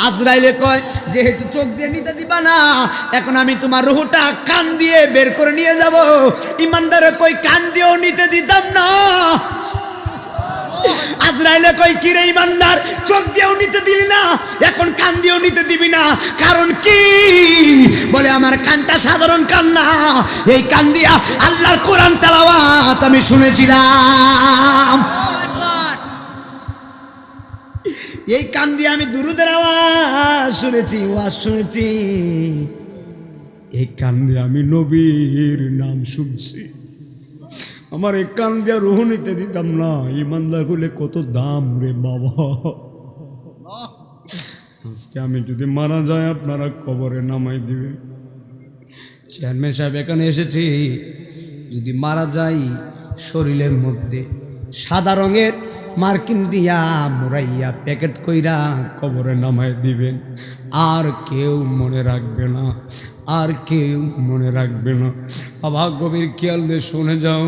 আজরাইলে কয় যেহেতু চোখ দিয়ে নিতে দিবা না, এখন আমি তোমার রুহটা কান দিয়ে বের করে নিয়ে যাব। ইমানদারে কই কান দিয়েও নিতে দিতাম না। আজরাইলে কই কি রে ইমানদার, চোখ দিয়েও নিতে দিলি না, এখন কান দিয়েও নিতে দিবি না, কারণ কি? বলে আমার কানটা সাধারণ কান না, এই কান দিয়া আল্লাহর কোরআন তেলাওয়াত আমি শুনেছিলাম। এই কান দিয়ে আমি দুরূদের আওয়াজ শুনেছি, ওয়াজ শুনেছি। এই কান দিয়ে আমি নবীর নাম শুনছি। আমার এই কান দিয়ে রুহ নিতে দিতাম না। ইমানদার হলে কত দাম রে বাবা। আজকে আমি যদি মারা যাই আপনারা কবরে নামাই দিবেন। চেয়ারম্যান সাহেব এখানে এসেছি, যদি মারা যাই শরীরের মধ্যে সাদা রঙের মার্কিন দিয়া মোড়াইয়া প্যাকেট কইরা কবরে নামাই দিবেন। আর কেউ মনে রাখবে না, আর কেউ মনে রাখবে না। বাবা গভীর খেয়াল দিয়ে শুনে যাও,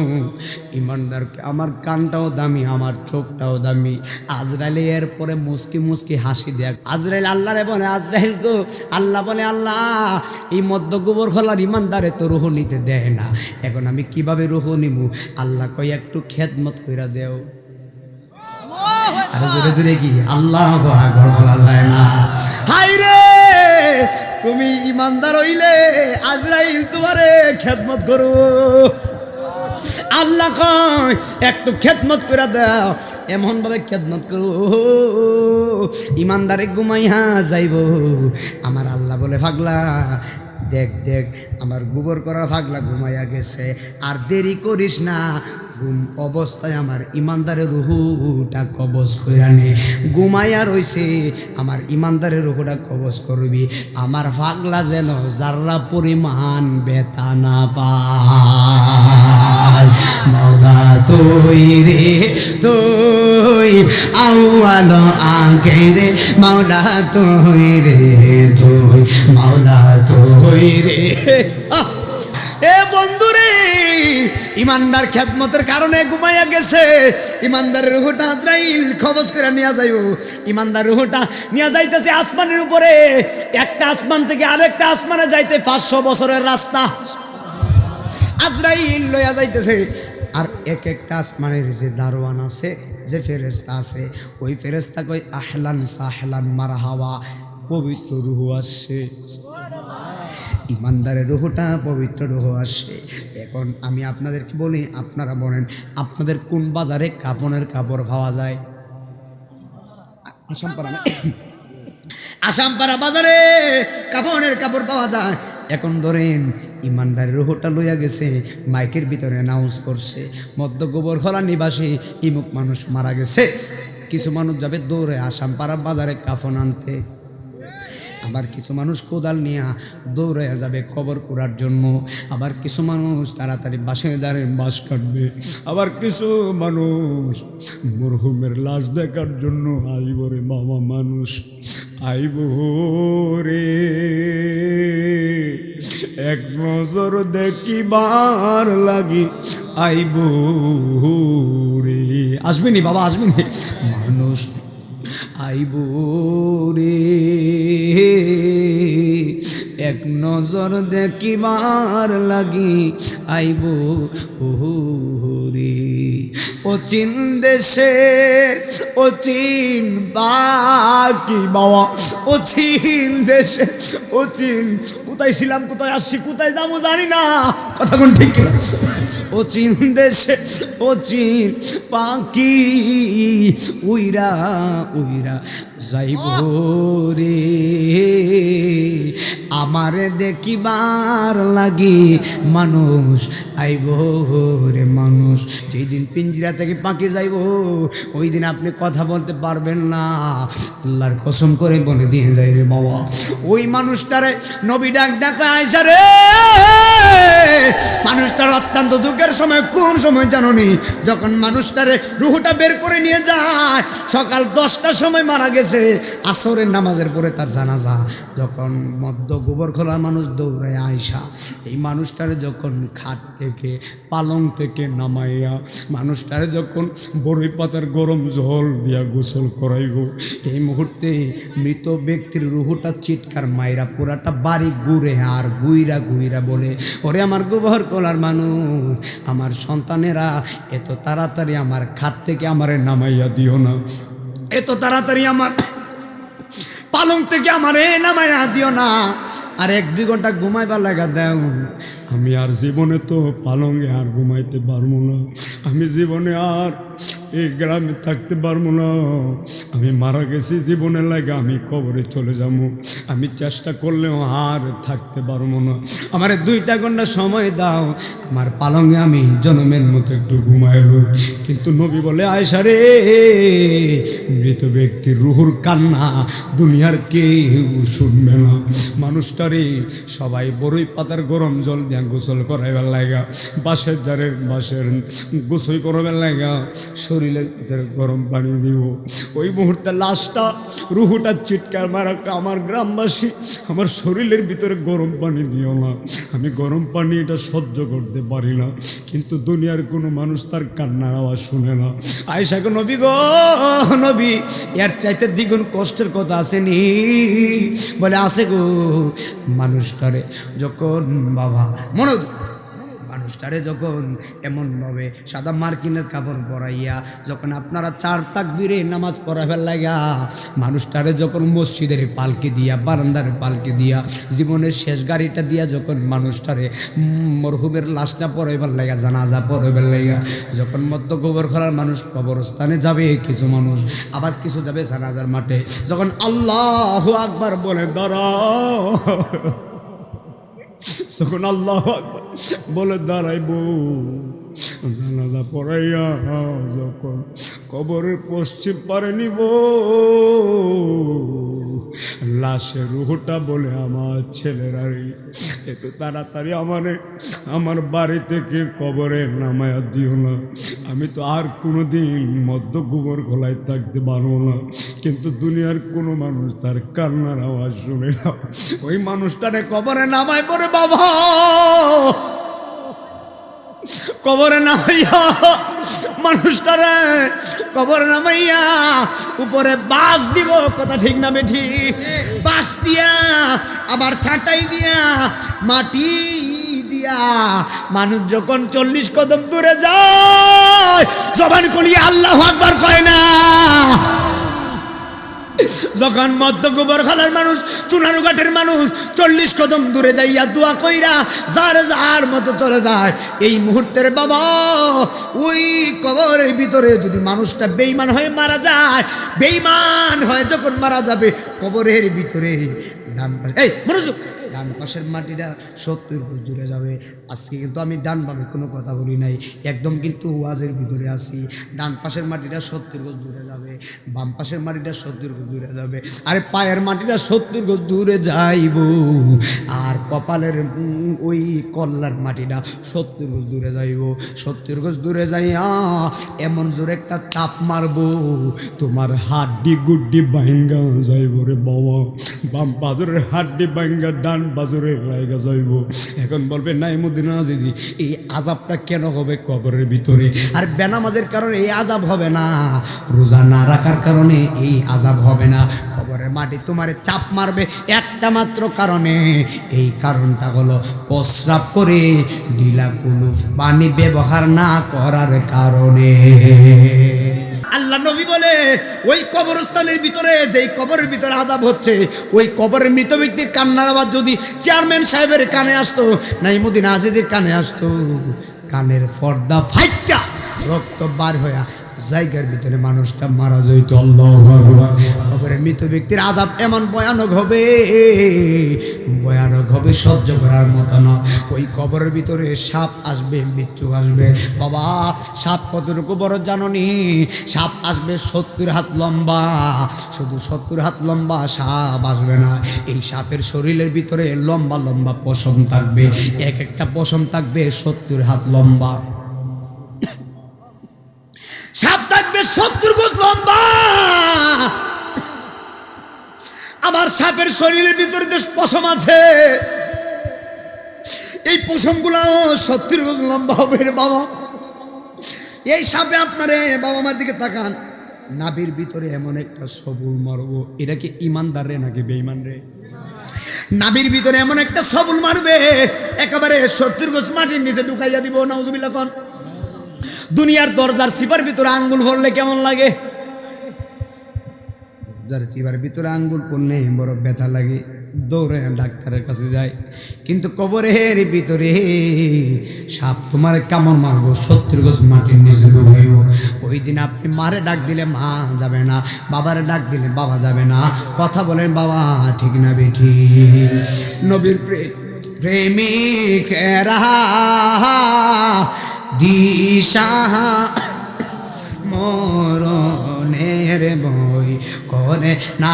ইমানদারকে আমার কানটাও দামি, আমার চোখটাও দামি। আজরাইল এরপরে মুস্কি মুস্কি হাসি দেখ। আজরাইল আল্লাহরে বলে, আজরাইল গো, আল্লাহ বলে আল্লাহ এই মধ্য গোবর খোলার ইমানদারে তো রুহ নিতে দেয় না, এখন আমি কিভাবে রুহ নিব? আল্লাহ কই একটু খেদমত কইরা দেও। আরে জোরে জোরে কি আল্লাহু আকবার বলা যায় না? হাই রে, তুমি ইমানদার হইলে আজরাইল তোমারে খেদমত করো। আল্লাহ কয় একটু খেদমত করে দাও, এমন ভাবে খেদমত করো ইমানদারে ঘুমাইয়া যাইব। আমার আল্লাহ বলে, পাগলা দেখ দেখ আমার গোবর করা পাগলা ঘুমাইয়া গেছে, আর দেরি করিস না, ঘুম অবস্থায় আমার ইমানদারের রুহুটা কবজ কইরা নে। ঘুমাইয়া রইছে, আমার ইমানদারের রুহুটা কবজ করবি। আমার পাগলা যেন যারা পরিমাণ ব্যথা না পায়। মাওলা তুই রে তুই আউয়াল আখেরে, মাওলা তুই রে তুই, মাওলা তুই রে। এ বন্ধুরে, ইমানদার খেদমতের কারণে ঘুমাইয়া গেছে। ইমানদারের রুহটা আজরাইল কবজ করে নিয়ে যাইব। ইমানদার রুহটা নিয়ে যাইতেছে আসমানের উপরে। একটা আসমান থেকে আরেকটা আসমানে যাইতে 500 বছরের রাস্তা আজরাইল লইয়া যাইতেছে। আর এক একটা আসমানের যে দারোয়ান আছে, যে ফেরেশতা আছে, ওই ফেরেশতা কই আহলান সাহলান মারহাবা, পবিত্র রুহ আসছে। ইমানদারের রুহটা পবিত্র রুহ আসে। এখন আমি আপনাদেরকে বলি, আপনারা বলেন আপনাদের কোন বাজারে কাপড়ের কাপড় পাওয়া যায়? আসামপাড়া বাজারে কাপড়ের কাপড় পাওয়া যায়। এখন ধরেন ইমানদারের রুহটা লইয়া গেছে, মাইকের ভিতরে অ্যানাউন্স করছে মধ্য গোবরখোলা নিবাসী ইমুক মানুষ মারা গেছে। কিছু মানুষ যাবে দৌড়ে আসামপাড়া বাজারে কাফন আনতে, আবার কিছু মানুষ কোদাল নিয়ে দৌড়ে যাবে খবর করার জন্য, আবার কিছু মানুষ তাড়াতাড়ি বাসিন্দারের বাস কাটবে, আবার কিছু মানুষ মরহুমের লাশ দেখার জন্য আইব রে মামা, মানুষ আইব রে এক নজর দেখিবার লাগি আইব রে। আসবেনি বাবা, আসবেনি মানুষ আইব রে এক নজর দেখিবার লাগি আইব রে। অচিন দেশের অচিন বাকি বাবা, অচিন দেশে অচিন, কোথায় ছিলাম কোথায় আসছি কোথায় যাবো জানি না, কথা কোন ঠিক না। অচিন দেশে অচিন পাখি উইরা উইরা যাইব রে আমারে দেখিবার লাগি মানুষ আইব রে। মানুষ যেদিন পিঞ্জিরা থেকে পাখি যাইব ওই দিন আপনি কথা বলতে পারবেন না, আল্লাহর কসম করে বলে দিয়ে যাই রে বাবা। ওই মানুষটারে নবী ডাক ডাকা আইসা রে, মানুষটার অত্যন্ত দুঃখের সময় কোন সময় জানোনি? যখন মানুষটারে রুহটা বের করে নিয়ে যায় সকাল 10টার সময় মারা গেছে, আসরের নামাজের পরে তার জানাজা। যখন মধ্য গোবর খোলার মানুষ দৌড়ায় আয়সা এই মানুষটারে যখন খাট থেকে পালং থেকে নামাইয়া মানুষটারে যখন বড়ই পাতার গরম জল দিয়া গোসল করাইব, এই মুহূর্তে মৃত ব্যক্তির রুহুটা চিৎকার মাইরা পুরাটা বাড়ি ঘুরে আর গুইরা গুইরা বলে, ওরে আমার গোবর খোলার মানুষ, আমার সন্তানেরা এত তাড়াতাড়ি আমার খাট থেকে আমারে নামাইয়া দিও না, এত তাড়াতাড়ি আমার পালং থেকে আমারে নামাইয়া দিও না, আর 1-2 ঘন্টা ঘুমাইবার লাগা দাও। আমি আর জীবনে তো পালঙ্গে আর ঘুমাইতে পারবো না, আমি জীবনে আর এই গ্রামে থাকতে পারবো না, আমি মারা গেছি জীবনের লাগে, আমি কবরে চলে যাবো, আমি চেষ্টা করলেও আর থাকতে পারবো না, আমারে 2টা ঘন্টা সময় দাও, আমার পালঙ্গে আমি জনমের মতো একটু ঘুমাইলো। কিন্তু নবী বলে, আয়েশা রে, মৃত ব্যক্তির রুহুর কান্না দুনিয়ার কেউ শুনবে না। মানুষটারে সবাই বড়ই পাতার গরম জল দিয়া গোসল করাইবার লাগা, বাঁশের গোসল করাবার লাগা শরীরের ভিতরে গরম পানি দিব। ওই মুহূর্তে লাশটা রুহুটা চিৎকার মারা, আমার গ্রামবাসী আমার শরীরের ভিতরে গরম পানি দিও না, আমি গরম পানি এটা সহ্য করতে পারি না। কিন্তু দুনিয়ার কোনো মানুষ তার কান্নার আওয়াজ শুনে না। আয়েশা গো, নবী গো নবী, এর চাইতে দ্বিগুণ কষ্টের কথা আসেনি? বলে আছে গো। মানুষটারে যখন বাবা মানুষটারে যখন এমনভাবে সাদা মার্কিনের কাপড় পরাইয়া যখন আপনারা 4 তাকবীরে নামাজ পড়াবার লাগা মানুষটারে যখন মসজিদের পালকি দিয়া বারান্দার পালকি দিয়া জীবনের শেষ গাড়িটা দিয়া যখন মানুষটারে মরহুমের লাশটা পড়াইবার লাগা জানাজা পড়াইবার লাগা যখন মধ্য গোবর খোলার মানুষ কবরস্থানে যাবে, কিছু মানুষ আবার কিছু যাবে জানাজার মাঠে, যখন আল্লাহু আকবার বলে দাঁড়াও, যখন আল্লাহু আকবার বলে দাঁড়াইব, জানাজা পড়াইয়া যখন কবরের পশ্চিম পারে নিব, লাশের রুহটা বলে, আমার ছেলেরা এত তাড়াতাড়ি আমার বাড়ি থেকে কবরে নামায়া দিও না, আমি তো আর কোনোদিন মধ্য গোবর খোলায় থাকতে পারবো না। কিন্তু দুনিয়ার কোনো মানুষ তার কান্নার আওয়াজ শুনে না। ওই মানুষটারে কবরে নামায় পড়ে বাবা, কবরে নামাইয়া মানুষটারে কবরে নামাইয়া উপরে বাঁশ দিব, কথা ঠিক না বেঠি? বাঁশ দিয়া আবার ছাঁটাই দিয়া মাটি দিয়া মানুষ যখন 40 কদম দূরে যায় জবান খুলিয়ে আল্লাহু আকবার কয় না। যখন মধ্য গোবর খালার মানুষ চুনারুঘাটের মানুষ 40 কদম দূরে যাইয়া দোয়া কইরা যার মতো চলে যায়, এই মুহূর্তের বাবা ওই কবরের ভিতরে যদি মানুষটা বেঈমান হয়ে মারা যায়, বেঈমান হয়ে যখন মারা যাবে কবরের ভিতরে ডান পাশে, এই মনোযোগ, ডান পাশের মাটিটা 70 গজ দূরে যাবে। আজকে কিন্তু আমি ডান বামে কোনো কথা বলি নাই, একদম কিন্তু ওয়াজের ভিতরে আসি। ডান পাশের মাটিটা 70 গজ দূরে যাবে, বাম পাশের মাটিটা 70 গজ দূরে যাবে, আরে পায়ের মাটিটা 70 গজ দূরে যাইব, আর কপালের ওই কল্লার মাটিটা 70 গজ দূরে যাইব। 70 গজ দূরে যাইয়া এমন জোরে একটা চাপ মারবো তোমার হাড্ডি গুড্ডি ভাঙ্গা যাইব রে বাবা, বাম বাজরের হাড্ডি ভাঙ্গা ডান বাজরের লাইগা যাইব। এখন বলবে নাইমুদ্দিন আজিজি, এই আযাবটা কেন হবে কবরের ভিতরে? আর বেনামাজের কারণে এই আযাব হবে না, রোজা না রাখার কারণে এই আযাব হবে না। কবরের মাটি তোমারে চাপ মারবে একটা মাত্র কারণে, এই কারণটা হলো প্রস্রাব করে ঢিলা কুলুফ পানি ব্যবহার না করার কারণে। আল্লাহ নবী বলে ওই কবরস্থানের ভিতরে, যেই কবরের ভিতরে আযাব হচ্ছে, ওই কবরের মৃত ব্যক্তির কান্নার আওয়াজ যদি চেয়ারম্যান সাহেবের কানে আসতো, নাইমুদ্দিন আজিদের কানে আসতো, কানের পর্দা ফাইটা রক্ত বার হইয়া জায়গার ভিতরে মানুষটা মারা যাইত। আল্লাহু আকবার। কবরের মৃত ব্যক্তির আযাব এমন ভয়ানক হবে সহ্য করার মতো না। ওই কবরের ভিতরে সাপ আসবে, মৃত্যু আসবে। বাবা সাপ কতটুকু বড় জানোনি? সাপ আসবে 70 হাত লম্বা, শুধু 70 হাত লম্বা সাপ আসবে না, এই সাপের শরীরের ভিতরে লম্বা লম্বা পশম থাকবে, এক একটা পশম থাকবে 70 হাত লম্বা। সাপ থাকবে 70 গজ লম্বা, আবার সাপের শরীরের ভিতরে যে পশম আছে, এই পশমগুলো 70 গজ লম্বা হবে রে বাবা। এই সাপে আপনারে বাবা আমার দিকে তাকান, নাভির ভিতরে এমন একটা সবুল মারবো। এটা কি ইমানদার রে নাকি বেঈমান রে? নাভির ভিতরে এমন একটা সবুল মারবে, একেবারে 70 গজ মাটির নিচে ঢুকাইয়া দিব। নাউজুবিল্লাহ কোন। দুনিয়ার দরজার সিপার ভিতরে আঙ্গুল ভরলে কেমন লাগে? দরজার সিপার ভিতরে আঙ্গুল পড়লে বড় ব্যথা লাগে, দৌড়ে ডাক্তারের কাছে যায়। কিন্তু কবরের ভিতরে সাপ তোমার কামড় মারবো, 70 গজ মাটির নিচে ঢুকাইব। ওই দিন আপনি মারে ডাক দিলে মা যাবে না, বাবারে ডাক দিলে বাবা যাবে না। কথা বলেন বাবা ঠিক না বেঠি? নবীর প্রেমিক রাহা দিশা মরণের বই করে না,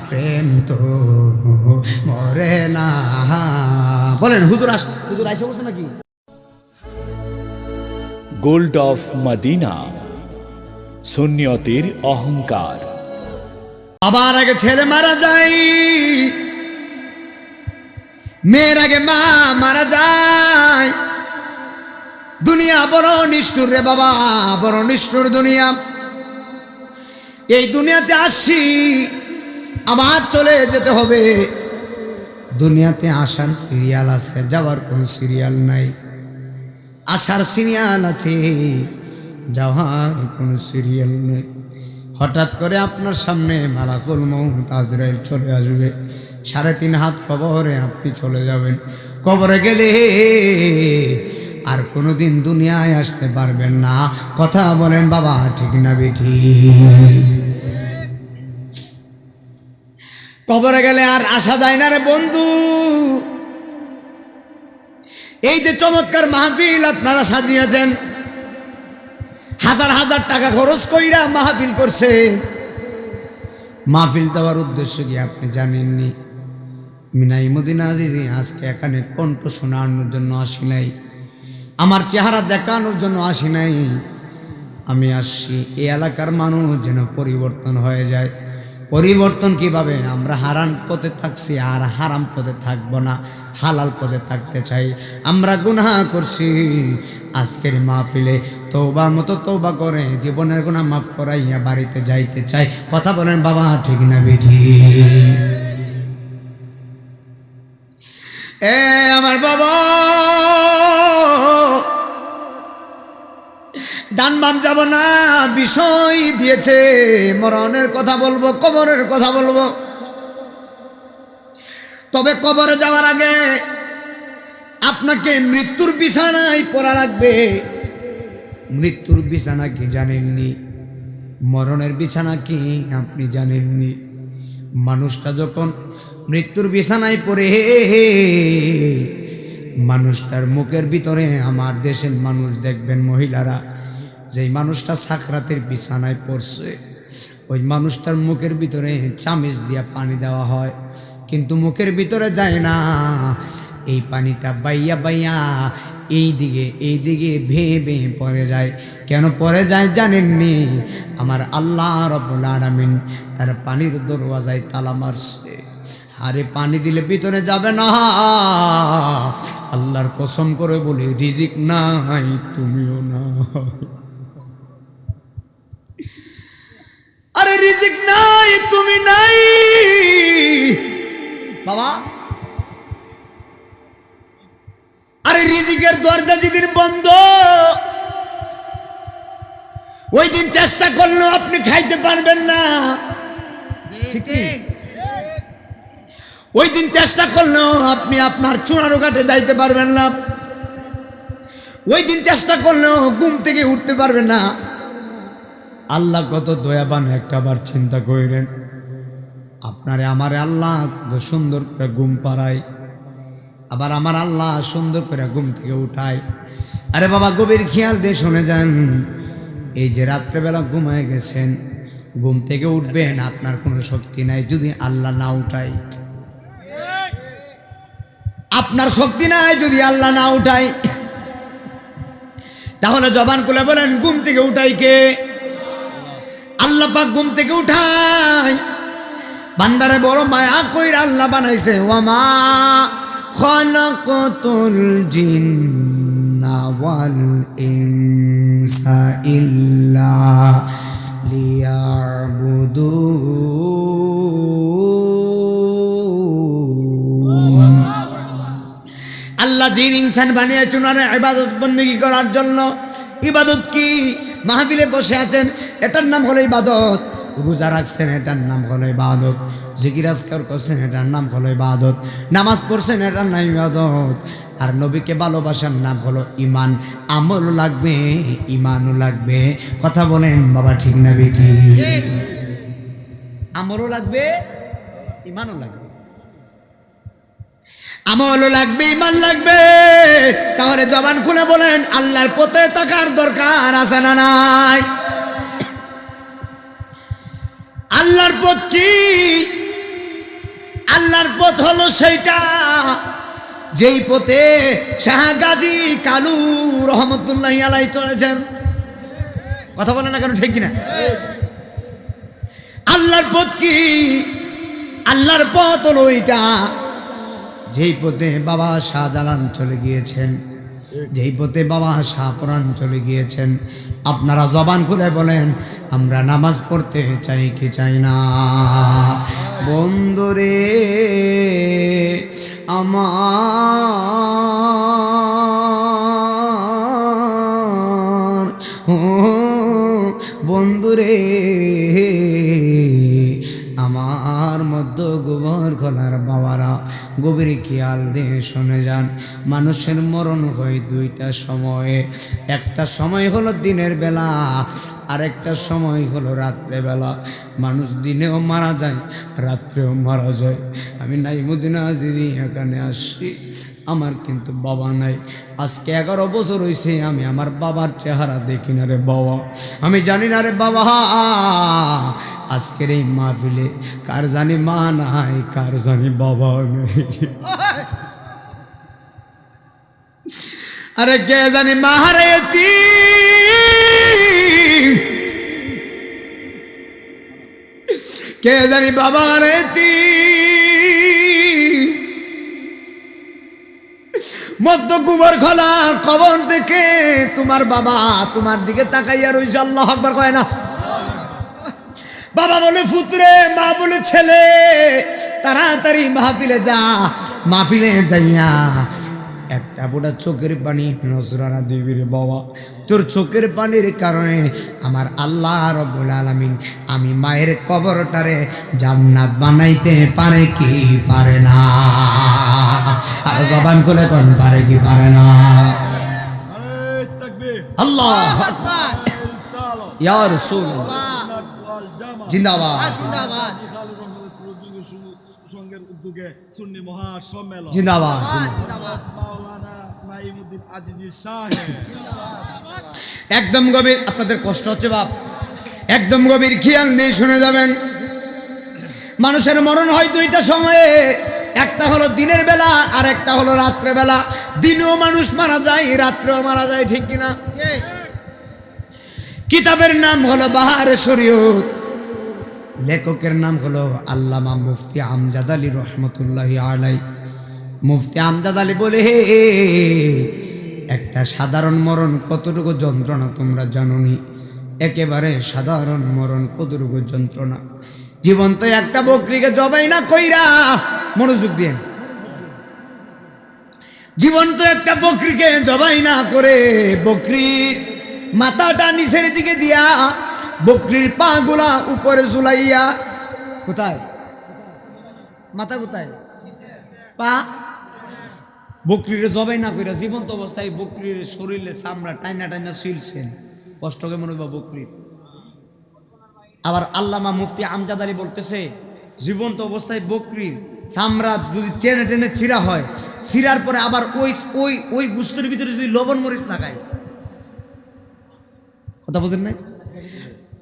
প্রেম তো মরে না। বলেন হুজুর আইসা বলছে নাকি? গোল্ড অফ মদিনা, সুন্নিয়তের অহংকার। বাবার আগে ছেলে মারা যায়, মেয়ের আগে মা মারা যায়। দুনিয়া বড় নিষ্ঠুর রে বাবা, বড় নিষ্ঠুর দুনিয়া। এই দুনিয়াতে আসছি, আবার চলে যেতে হবে। দুনিয়াতে আসার সিরিয়াল আছে, যাওয়ার কোনো সিরিয়াল নাই। আসার সিরিয়াল আছে, যাওয়ার কোনো সিরিয়াল নেই। হঠাৎ করে আপনার সামনে মালাকুল মউত আজরাইল চলে আসবে, 3.5 হাত কবরে আপনি চলে যাবেন। কবরে গেলে আর কোনোদিন দুনিয়ায় আসতে পারবেন না। কথা বলেন বাবা ঠিক না বেঠি? কবরে গেলে আর আসা যায় না রে বন্ধু। এই যে চমৎকার মাহফিল আপনারা সাজিয়েছেন, হাজার হাজার টাকা খরচ কইরা মাহফিল করছে। মাহফিল দেওয়ার উদ্দেশ্য কি আপনি জানেননি? মিনাই মদিনা আজিজি আজকে এখানে কণ্ঠ শোনানোর জন্য আসি নাই, আমার চেহারা দেখানোর জন্য আসি নাই। আমি আসছি এই এলাকার মানুষ যেন পরিবর্তন হয়ে যায়। পরিবর্তন কিভাবে? আমরা হারাম পথে থাকছি, আর হারাম পথে থাকবো না, হালাল পথে থাকতে চাই। আমরা গুনাহ করছি, আজকের মাহফিলে তওবার মতো তওবা করে জীবনের গুনাহ মাফ করাইয়া বাড়িতে যাইতে চাই। কথা বলেন বাবা ঠিক না বেঠি? এ আমার বাবা, ডান বাম যাব না, বিষয় দিয়েছে। মরণের কথা বলবো, কবরের কথা বলবো। তবে কবরে যাওয়ার আগে আপনাকে মৃত্যুর বিছানায় পড়া লাগবে। মৃত্যুর বিছানা কি জানেননি? মরণের বিছানা কি আপনি জানেননি? মানুষটা যখন মৃত্যুর বিছানায় পড়ে, মানুষটার মুখের ভিতরে, আমার দেশের মানুষ দেখবেন মহিলারা, যেই মানুষটা সাকরাতের বিছানায় পড়ছে, ওই মানুষটার মুখের ভিতরে চামচ দিয়া পানি দেওয়া হয়, কিন্তু মুখের ভিতরে যায় না। এই পানিটা বাইয়া বাইয়া এই দিকে ভেয়ে ভেয়ে পড়ে যায়। কেন পড়ে যায় জানেননি? আমার আল্লাহ রাব্বুল আলামিন তার পানির দরওয়াজায় তালা মারছে। আরে পানি দিলে ভিতরে যাবে না। আল্লাহর কসম করে বলি, রিজিক নাই, তুমিও না। আরে রিজিক নাই, তুমি নাই বাবা। আরে রিজিকের দরজা যেদিন বন্ধ, ওই দিন চেষ্টা করলেও আপনি খাইতে পারবেন না। ঠিক, ওই দিন চেষ্টা করলেও আপনি আপনার চুনারো ঘাটে যাইতে পারবেন না। ওই দিন চেষ্টা করলেও ঘুম থেকে উঠতে পারবেন না। আল্লাহ কত দয়াবান, একটা বার চিন্তা করেন, আপনারে আমারে আল্লাহ কত সুন্দর করে ঘুম পাড়ায়, আবার আমার আল্লাহ সুন্দর করে ঘুম থেকে উঠায়। আরে বাবা গভীর খেয়াল দিয়ে শুনে যান, এই যে রাত্রেবেলা ঘুমায় গেছেন, ঘুম থেকে উঠবেন, আপনার কোনো শক্তি নাই যদি আল্লাহ না উঠায়। আপনার শক্তি নাই যদি আল্লাহ না উঠায়। তাহলে জবান খুলে বলেন, ঘুম থেকে উঠাই কে? আল্লাহ পাক ঘুম থেকে উঠায়। বান্দারে বড় মায়া কইরা আল্লাহ বানাইছে, ওয়ামা খালাকাতুল জিন্না ওয়াল ইনসা ইল্লা লিয়াবুদুন। আল্লাহ জিন ইনসান বানিয়েছেন আর ইবাদত বন্দেগী করার জন্য। ইবাদত কি? মাহফিলে বসে আছেন, এটার নাম হলো ইবাদত। রোজা রাখছেন, এটার নাম হলো ইবাদত। জিকির আজকার করছেন, এটার নাম হলো ইবাদত। নামাজ পড়ছেন, এটার নাম ইবাদত। আর নবীকে ভালোবাসার নাম হলো ঈমান। আমলও লাগবে, ঈমানও লাগবে। কথা বলেন বাবা, ঠিক না বেটি? আমলও লাগবে, ঈমানও লাগবে। আমলও লাগবে, ঈমান লাগবে। তাহলে জবান খুলে বলেন, আল্লাহর পথে থাকার দরকার আছে না নাই? আল্লাহর পথ কি? আল্লাহর পথ হলো সেইটা যেই পথে শাহ গাজী কালু রহমতুল্লাহি আলাইহি চলেছেন। কথা বলেন না কেন, ঠিক কিনা? আল্লাহর পথ কি? আল্লাহর পথ হলো ওইটা যেই পথে বাবা শাহজালাল চলে গিয়েছেন, যেই পথে বাবা শাহপুরান চলে গিয়েছেন। আপনারা জবান খুলে বলেন, আমরা নামাজ পড়তে চাই কি চাই না? বন্ধুরে আমার, ও বন্ধুরে আমার মধ্যে গোবর খোলার বাবারা, গভীর খেয়াল দিয়ে শুনে যান। মানুষের মরণ হয় দুইটা সময়ে। একটা সময় হলো দিনের বেলা, আরেকটা সময় হলো রাত্রেবেলা। মানুষ দিনেও মারা যায়, রাত্রেও মারা যায়। আমি নাইমুদ্দিন আজিজি এখানে আসছি, আমার কিন্তু বাবা নাই। আজকে 11 বছর হয়েছে আমি আমার বাবার চেহারা দেখি না রে বাবা। আমি জানি না রে বাবা, আজকের এই মাহফিলে কার জানি মা নাই, কার জানি বাবা নেই। আরে কে জানি মা হারাইতি, কে জানি বাবা হারাইতি। মধ্য কুমার খোলার খবর দেখে তোমার বাবা তোমার দিকে তাকাইয়া রইছে। আল্লাহু আকবার কয় না? বাবা বলে পুত্রে, মা বলে ছেলে, তাড়াতাড়ি মাহফিলে যা। মাহফিলে যাইয়া একটা বুড়া চোখের পানি নজরানা দিবি রে বাবা। তোর চোখের পানির কারণে আমার আল্লাহ রব্বুল আলামিন আমি মায়ের কবরটারে জান্নাত বানাইতে পারে কি পারে না? আর জবান খুলে কোন পারে কি পারে না? আল্লাহু আকবার, ইয়া রাসূলুল্লাহ, জিন্দাবাদ, জিন্দাবাদ, সঙ্গের উদ্যোগে সুন্নি মহাসম্মেলন জিন্দাবাদ, মাওলানা নাইমুদ্দিন আজিজি সাহেব। একদম গভীর, আপনাদের কষ্ট হচ্ছে বাপ, একদম গভীর খেয়াল দিয়ে শুনে যাবেন। মানুষের মরণ হয় দুইটা সময়ে, একটা হলো দিনের বেলা আর একটা হলো রাত্রে বেলা। দিনেও মানুষ মারা যায়, রাত্রেও মারা যায়, ঠিক কিনা? কিতাবের নাম হলো বাহারে শরীয়ত, লেখকের নাম হলো আল্লামা মুফতি আমজাদ আলী রহমতুল্লাহি আলাই। মুফতি আমজাদ আলী বলে, একটা সাধারণ মরণ কতটুকু যন্ত্রণা তোমরা জানোনি? একেবারে সাধারণ মরণ কতটুকু যন্ত্রণা। জীবন্ত একটা বকরিকে জবাই না কইরা, মনোযোগ দিয়ে, জীবন্ত একটা বকরিকে জবাই না করে বকরির মাথাটা নিচের দিকে দিয়া, বকরির পা গুলা উপরে ঝুলাইয়া, কোথায় মাথা, কোথায় পা, বকরির জবাই না কইরা জীবন্ত অবস্থায় বকরির শরীরে চামড়া টাইনা টাইনা ছিলছেন, কষ্ট কেমন হইবা বকরির। আবার আল্লামা মুফতি আমজাদ আলী বলতেছে, জীবন্ত অবস্থায় বকরির চামড়া যদি টেনে টেনে ছিঁড়া হয়, ছিঁড়ার পরে আবার ওই ওই ওই গুস্তের ভিতরে যদি লবণ মরিচ লাগায়, কথা বুঝেন নাই?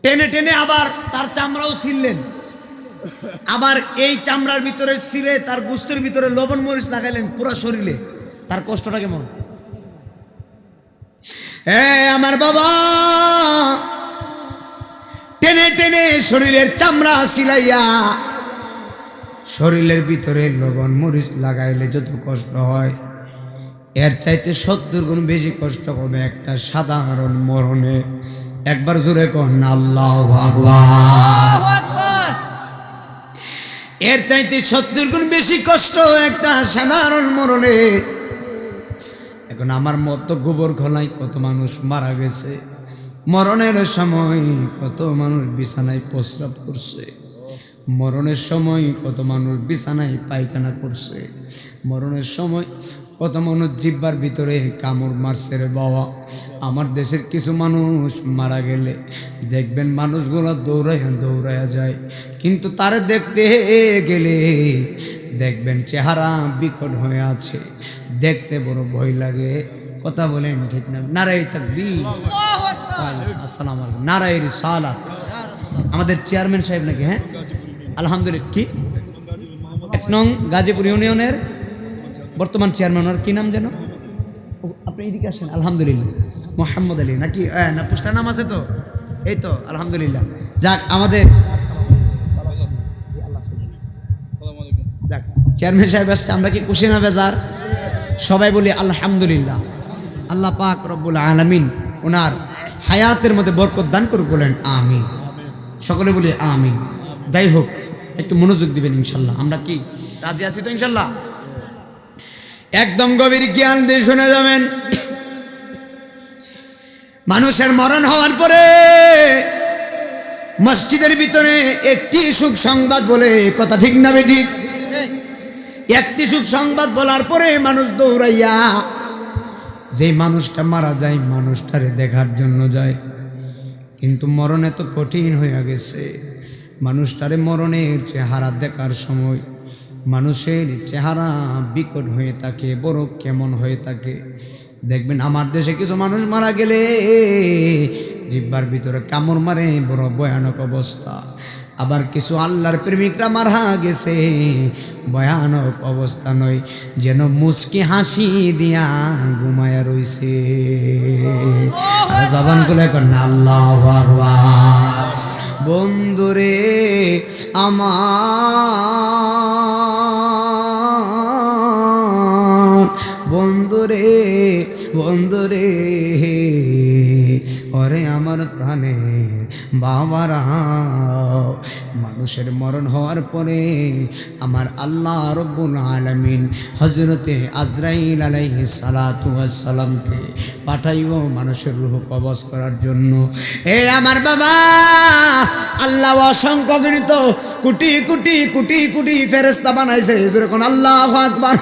টেনে টেনে আবার তার চামড়াও ছিঁড়লেন, আবার এই চামড়ার ভিতরে ছিঁড়ে তার গুস্তের ভিতরে লবণ মরিচ লাগাইলেন পুরো শরীরে, তার কষ্টটা কেমন? আমার বাবা টেনে টেনে শরীরের চামড়া ছিলাইয়া শরীরের ভিতরে লবণ মরিচ লাগাইলে যত কষ্ট হয় এর চাইতে 70 গুণ বেশি কষ্ট হবে একটা সাধারণ মরণে। একবার জোরে কন আল্লাহু আকবার। এর চাইতে 70 গুণ বেশি কষ্ট একটা সাধারণ মরণে। এখন আমার মতো গোবর খোলায় কত মানুষ মারা গেছে, মরণের সময় কত মানুষ বিছানায় প্রস্রাব করছে, মরণের সময় কত মানুষ বিছানায় পায়খানা করছে, মরণের সময় কত মানুষ জিহ্বার ভিতরে কামড় মারছে রে বাবা। আমার দেশের কিছু মানুষ মারা গেলে দেখবেন মানুষগুলো দৌড়াইয়া যায়, কিন্তু তার দেখতে গেলে দেখবেন চেহারা বিকট হয়ে আছে, দেখতে বড় ভয় লাগে। কথা বলেন ঠিক না? নারায়ে তাকবীর, আসসালামু আলাইকুম, নারায়ে রিসালাত। আমাদের চেয়ারম্যান সাহেব নাকি? হ্যাঁ আলহামদুলিল্লাহ। কি 1 নং গাজীপুর ইউনিয়নের বর্তমান চেয়ারম্যান, ওর কি নাম যেন? আপনি এদিকে আসেন। আলহামদুলিল্লাহ মোহাম্মদ আলী নাকি? না পুষ্টার নাম আছে তো, এই তো আলহামদুলিল্লাহ। যাক আমাদের যাক চেয়ারম্যান সাহেব আসছে, আমরা কি খুশি না বেজার? সবাই বলি আলহামদুলিল্লাহ। আল্লাহ পাক রব্বুল আলামিন ওনার হায়াতের মধ্যে বরকত দান করুক, বলেন আমিন। সকলে বলি আমিন। যাই হোক, একটু মনোযোগ দিবেন ইনশাল্লাহ। আমরা কি রাজি আছি তো ইনশাল্লাহ? একদম গভীর জ্ঞান দিয়ে শুনে যাবেন। মানুষের মরণ হওয়ার পরে মসজিদের ভিতরে একটি সুখ সংবাদ বলে, কথা ঠিক না বেঠিক? একটি সুখ সংবাদ বলার পরে মানুষ দৌড়াইয়া যে মানুষটা মারা যায় মানুষটারে দেখার জন্য যায়, কিন্তু মরণ এত কঠিন হয়ে গেছে। মানুষটারে মরণের চেহারা দেখার সময় মানুষের চেহারা বিকট হয়ে থাকে, বড় কেমন হয়ে থাকে। দেখবেন আমার দেশে কিছু মানুষ মারা গেলে জিহ্বার ভিতরে কামড় মারে, বড় ভয়ানক অবস্থা। আবার কিছু আল্লাহর প্রেমিকরা মারা গেছে, ভয়ানক অবস্থা নয়, যেন মুচকি হাসি দিয়া ঘুমায়া রইছে। জবান খুলে কন্যা আল্লাহু আকবার। বন্ধুরে আমার, বন্ধুরে বন্ধুরে, ওরে আমার প্রাণের বাবারা, মানুষের মরণ হওয়ার পরে আমার আল্লাহ রব্বুল আলামিন হযরতে আজরাইল আলাইহিস সালাতু ওয়াস সালামকে পাঠাইও মানুষের রূহ কবজ করার জন্য। এ আমার বাবা, আল্লাহ অসংখ্য গণিত কোটি কোটি কোটি কোটি ফেরেশতা বানাইছে। যখন আল্লাহু আকবার,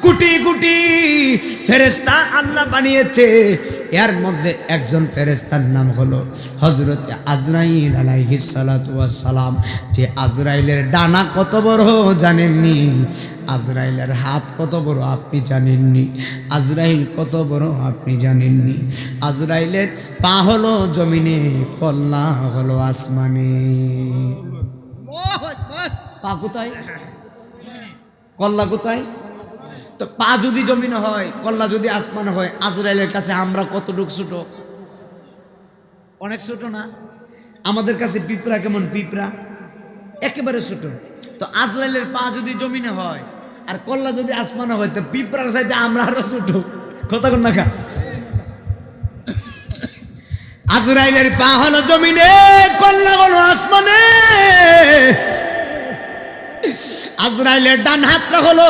কোটি কোটি ফেরেশতা আল্লাহ বানিয়েছে। এর মধ্যে একজন ফেরেশতার নাম হলো হযরত আজরাইল আলাইহিস সালাতু ওয়াস সালাম। যে আজরাইলের ডানা কত বড় জানেননি? আজরাইলের হাত কত বড় আপনি জানেননি? আজরাইল কত বড় আপনি জানেননি? আজরাইলের পা হলো জমিনে, কল্লা হলো আসমানে। পা কোথায়, কল্লা কোথায়? তো পা যদি জমিনে হয়, কল্লা যদি আসমানে হয়, আজরাইলের কাছে আমরা কতটুক ছোট? অনেক ছোট না? আমাদের কাছে পিঁপড়া কেমন? পিঁপড়া একেবারে ছোট। তো আজরাইলের পা যদি জমিনে হয় আর কল্লা যদি আসমানে হয়, তো পিঁপড়ার চাইতে আমরা আরো ছোট। কথা কোন না? আজরাইলের পা হলো জমিনে, কল্লা হলো আসমানে। আজরাইলের ডান হাতটা হলো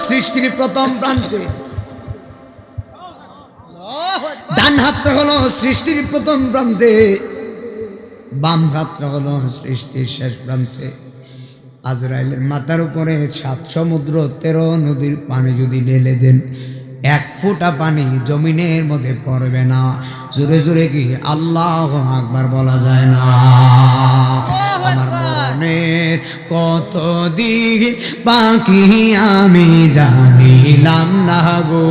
সৃষ্টির প্রথম প্রান্তে, ডান হাতটা হলো সৃষ্টির প্রথম প্রান্তে, বাম হাতটা হলো সৃষ্টির শেষ প্রান্তে। আজরাইলের মাথার উপরে 7 সমুদ্র 13 নদীর পানি যদি ঢেলে দেন, 1 ফোঁটা পানি জমিনের মধ্যে পড়বে না। জোরে জোরে কি আল্লাহু আকবার বলা যায় না? আমার মনের কত দিন বাকি আমি জানিলাম না গো,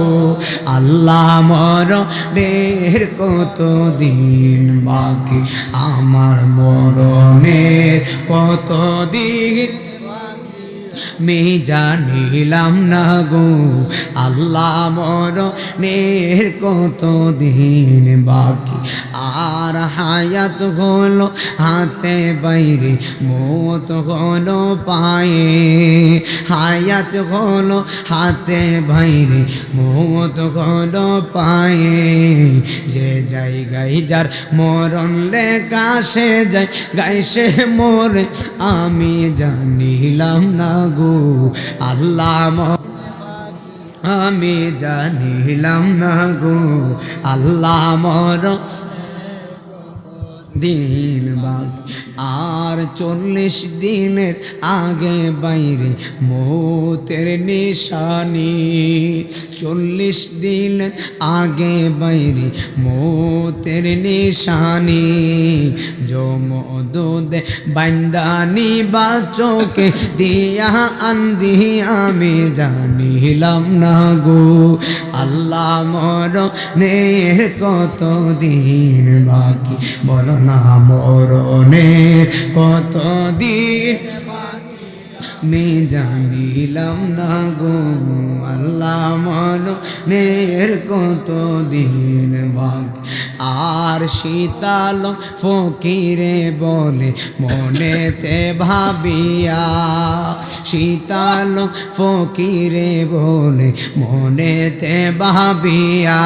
আল্লাহ মরণের কত দিন বাকি, আমার মরণের কত দিন আমি জানিলাম না গো আল্লাহ মরণের কত দিন বাকি, আর হায়াত হলো হাতে বাইরে মৌত হলো পায়ে, হায়াত হলো হাতে বাইরে মৌত হলো পায়ে, যে জায়গায় যার মরণ লেখা সে যায় গায়ে সে মরে, আমি জানিলাম না গো আল্লাহ আমি জানিলাম না গো আল্লাহ মরণ দিন বাকি, আর 40 দিনের আগে বাইরে মৌতের নিশানি, 40 দিনের আগে বাইরে মৌতের নিশানি, জমদুদে বান্দানি বা চোখে দিয়া আন্দি, আমি জানিলাম না গো আল্লাহ মরণের কত দিন বাকি, বলো না মরণের কত দিন আমি জানিলাম না গো আল্লাহ মরণের কত দিন বাকি, আর শীতল ফকিরে বলে মনেতে ভাবিয়া, শীতল ফকিরে বলে মনেতে ভাবিয়া,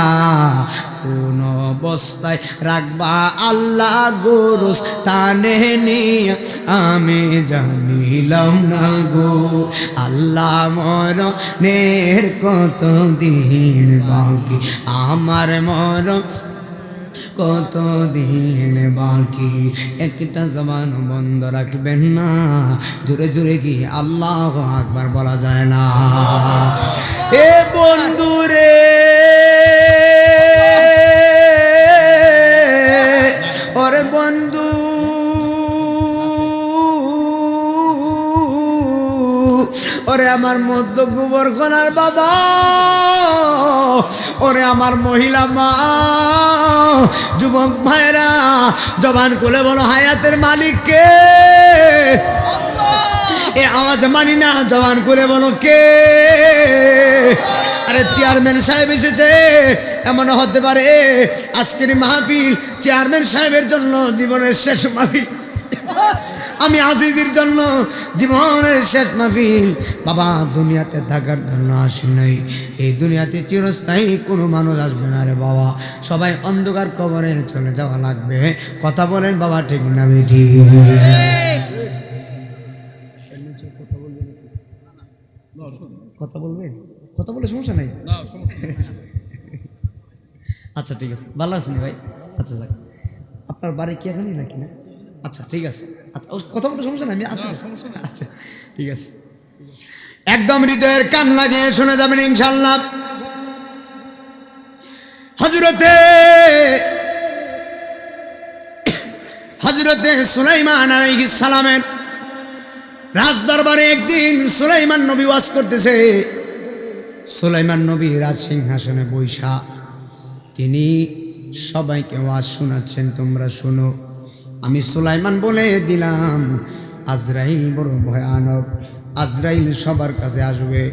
কোন অবস্থায় রাখবা আল্লাহ গুরুস তানে নিয়া, আমি জানিলাম না গো আল্লাহ মরণের কত দিন বাকি, আমার মরণ কত দিন বাকি, একটা জবান বন্ধ রাখবেন না, জোরে জোরে কি আল্লাহু আকবার বলা যায় না? এ বন্ধুরে ওরে বন্ধু, ওরে আমার মধ্য গোবর খনার বাবা, ওরে আমার মহিলা মা, যুবক ভাইরা জবান খুলে বলো হায়াতের মালিক কে? এ আওয়াজ মানি না, জবান খুলে বলো কে? আরে চেয়ারম্যান সাহেব এসেছে, এমন হতে পারে আজকের মাহফিল চেয়ারম্যান সাহেবের জন্য জীবনের শেষ মাহফিল, আমি আজিজের জন্য জীবনের শেষ মাহফিল। বাবা দুনিয়াতে থাকার জন্য আসি নাই, এই দুনিয়াতে চিরস্থায়ী কোনো মানুষ আসবে না রে বাবা, সবাই অন্ধকার কবরে চলে যাওয়া লাগবে। কথা বলেন বাবা, ঠিক না বেঠি? কথা বলবেন? কথা বলে সমস্যা নাই? আচ্ছা ঠিক আছে, ভালো আছেন ভাই? আচ্ছা যাক, আপনার বাড়ি কি এখানেই নাকি না? আচ্ছা ঠিক আছে, আচ্ছা কথা বলে সমস্যা নাই, আমি আসি। আচ্ছা ঠিক আছে, একদম হৃদয়ের কান লাগিয়ে শুনে যাবেন ইনশাল্লাহ। হযরতে সুলাইমান আলাইহিস সালামের রাজ দরবারে একদিন সুলাইমান নবী ওয়াজ করতেছে। সুলাইমান নবী রাজ সিংহাসনে বৈশা তিনি সবাইকে ওয়াজ শোনাচ্ছেন, তোমরা শোনো, আমি সুলাইমান বলে দিলাম আজরাইল বড় ভয়ানক, আজরাইল সবার কাছে আসবে,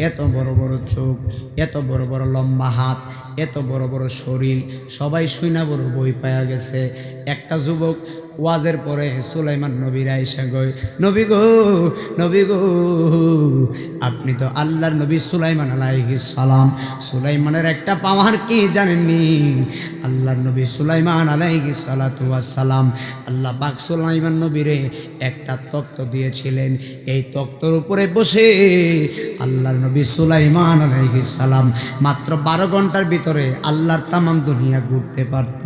এত বড় বড় চোখ, এত বড় বড় লম্বা হাত, এত বড় বড় শরীর, সবাই শুইনা বড় বই পায়া গেছে। একটা যুবক ওয়াজের পরে সুলাইমান নবীর আয়েশা গয়, নবী গো, নবী গো, আপনি তো আল্লাহর নবী সুলাইমান আলাইহিস সালাম, সুলাইমানের একটা পাওয়ার কি জানেননি? আল্লাহর নবী সুলাইমান আলাইহিস সালাতু ওয়াস সালাম, আল্লাহ পাক সুলাইমান নবীরে একটা তখ্ত দিয়েছিলেন, এই তখ্তর উপরে বসে আল্লাহর নবী সুলাইমান আলাইহিস সালাম মাত্র 12 ঘন্টার ভিতরে আল্লাহর তামাম দুনিয়া ঘুরতে পারত।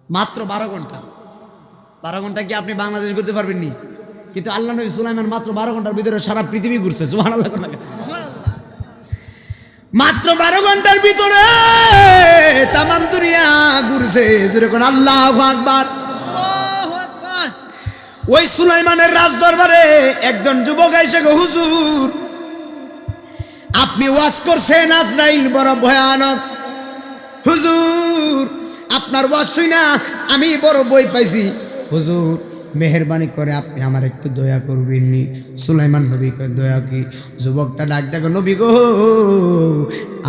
মাত্র 12 ঘন্টা। 12 ঘন্টা কি আপনি বাংলাদেশ ঘুরতে পারবেন নি? কিন্তু আল্লাহ নবী সুলাইমান মাত্র 12 ঘন্টার ভিতরে সারা পৃথিবী ঘুরছে। সুবহানাল্লাহ। মাত্র 12 ঘন্টার ভিতরে তামাম দুনিয়া ঘুরছে। যেরকম আল্লাহু আকবার। ওই সুলাইমানের রাজ দরবারে একজন যুবক এসে গো, হুজুর আপনি ওয়াজ করছেন আজরাইল বড় ভয়ানক, হুজুর আপনার ওয়াজ শুই না আমি বড় বই পাইছি, হুজুর মেহেরবানি করে আপনি আমার একটু দয়া করবেন নি। সুলাইমান নবী কয় দয়া কি? যুবকটা ডাক ডাকে, নবী গো,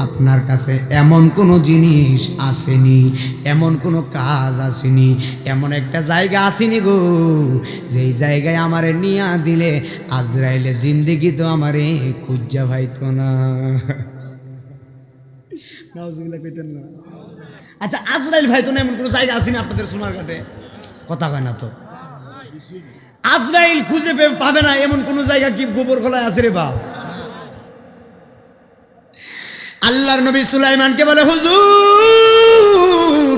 আপনার কাছে এমন কোনো জিনিস আসেনি, এমন কোনো কাজ আসেনি, এমন একটা জায়গা আসেনি গো, যেই জায়গায় আমারে নিয়া দিলে আজরাইলে জিন্দেগি তো আমারে খুঁজা পাইতো না। নাউজুবিল্লাহ কইতেন না। আচ্ছা, আজরাইল ভাইতো না এমন কোনো জায়গা আসেনি আপনাদের সোনারঘাটে? কথা কয় না তো। আজরাইল খুঁজে পাবে না এমন কোন জায়গা কি গোবরখোলায় আছে রে বাপ? আল্লাহর নবী সুলাইমানকে বলে, হুজুর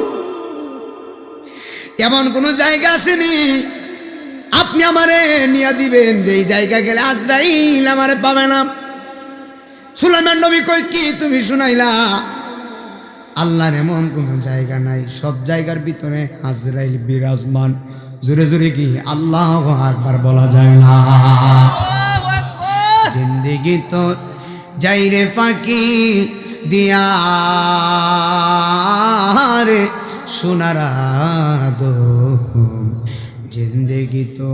এমন কোন জায়গা আসেনি আপনি আমারে নিয়ে দিবেন যেই জায়গা গেলে আজরাইল আমারে পাবে না। সুলাইমান নবী কই, কি তুমি শুনাইলা? আল্লাহর এমন কোন জায়গা নাই, সব জায়গার ভিতরে আজরাইল বিরাজমান। জোরে জোরে কি আল্লাহু আকবার বলা যায় না? জিন্দেগি তো যাইরে ফাঁকি দিয়া রে সোনার আদম, জিন্দেগি তো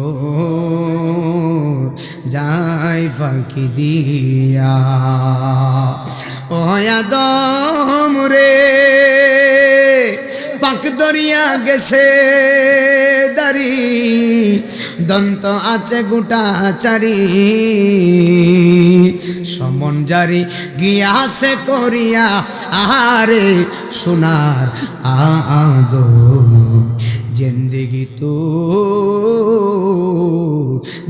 যাই ফাঁকি দিয়া। ও আদম রে পাক দরিয়া গেছে দারি, দন্ত আছে গোটা চারি, সমন জারি গিয়াছে করিয়া আহারে সোনার আদম, জিন্দেগি তো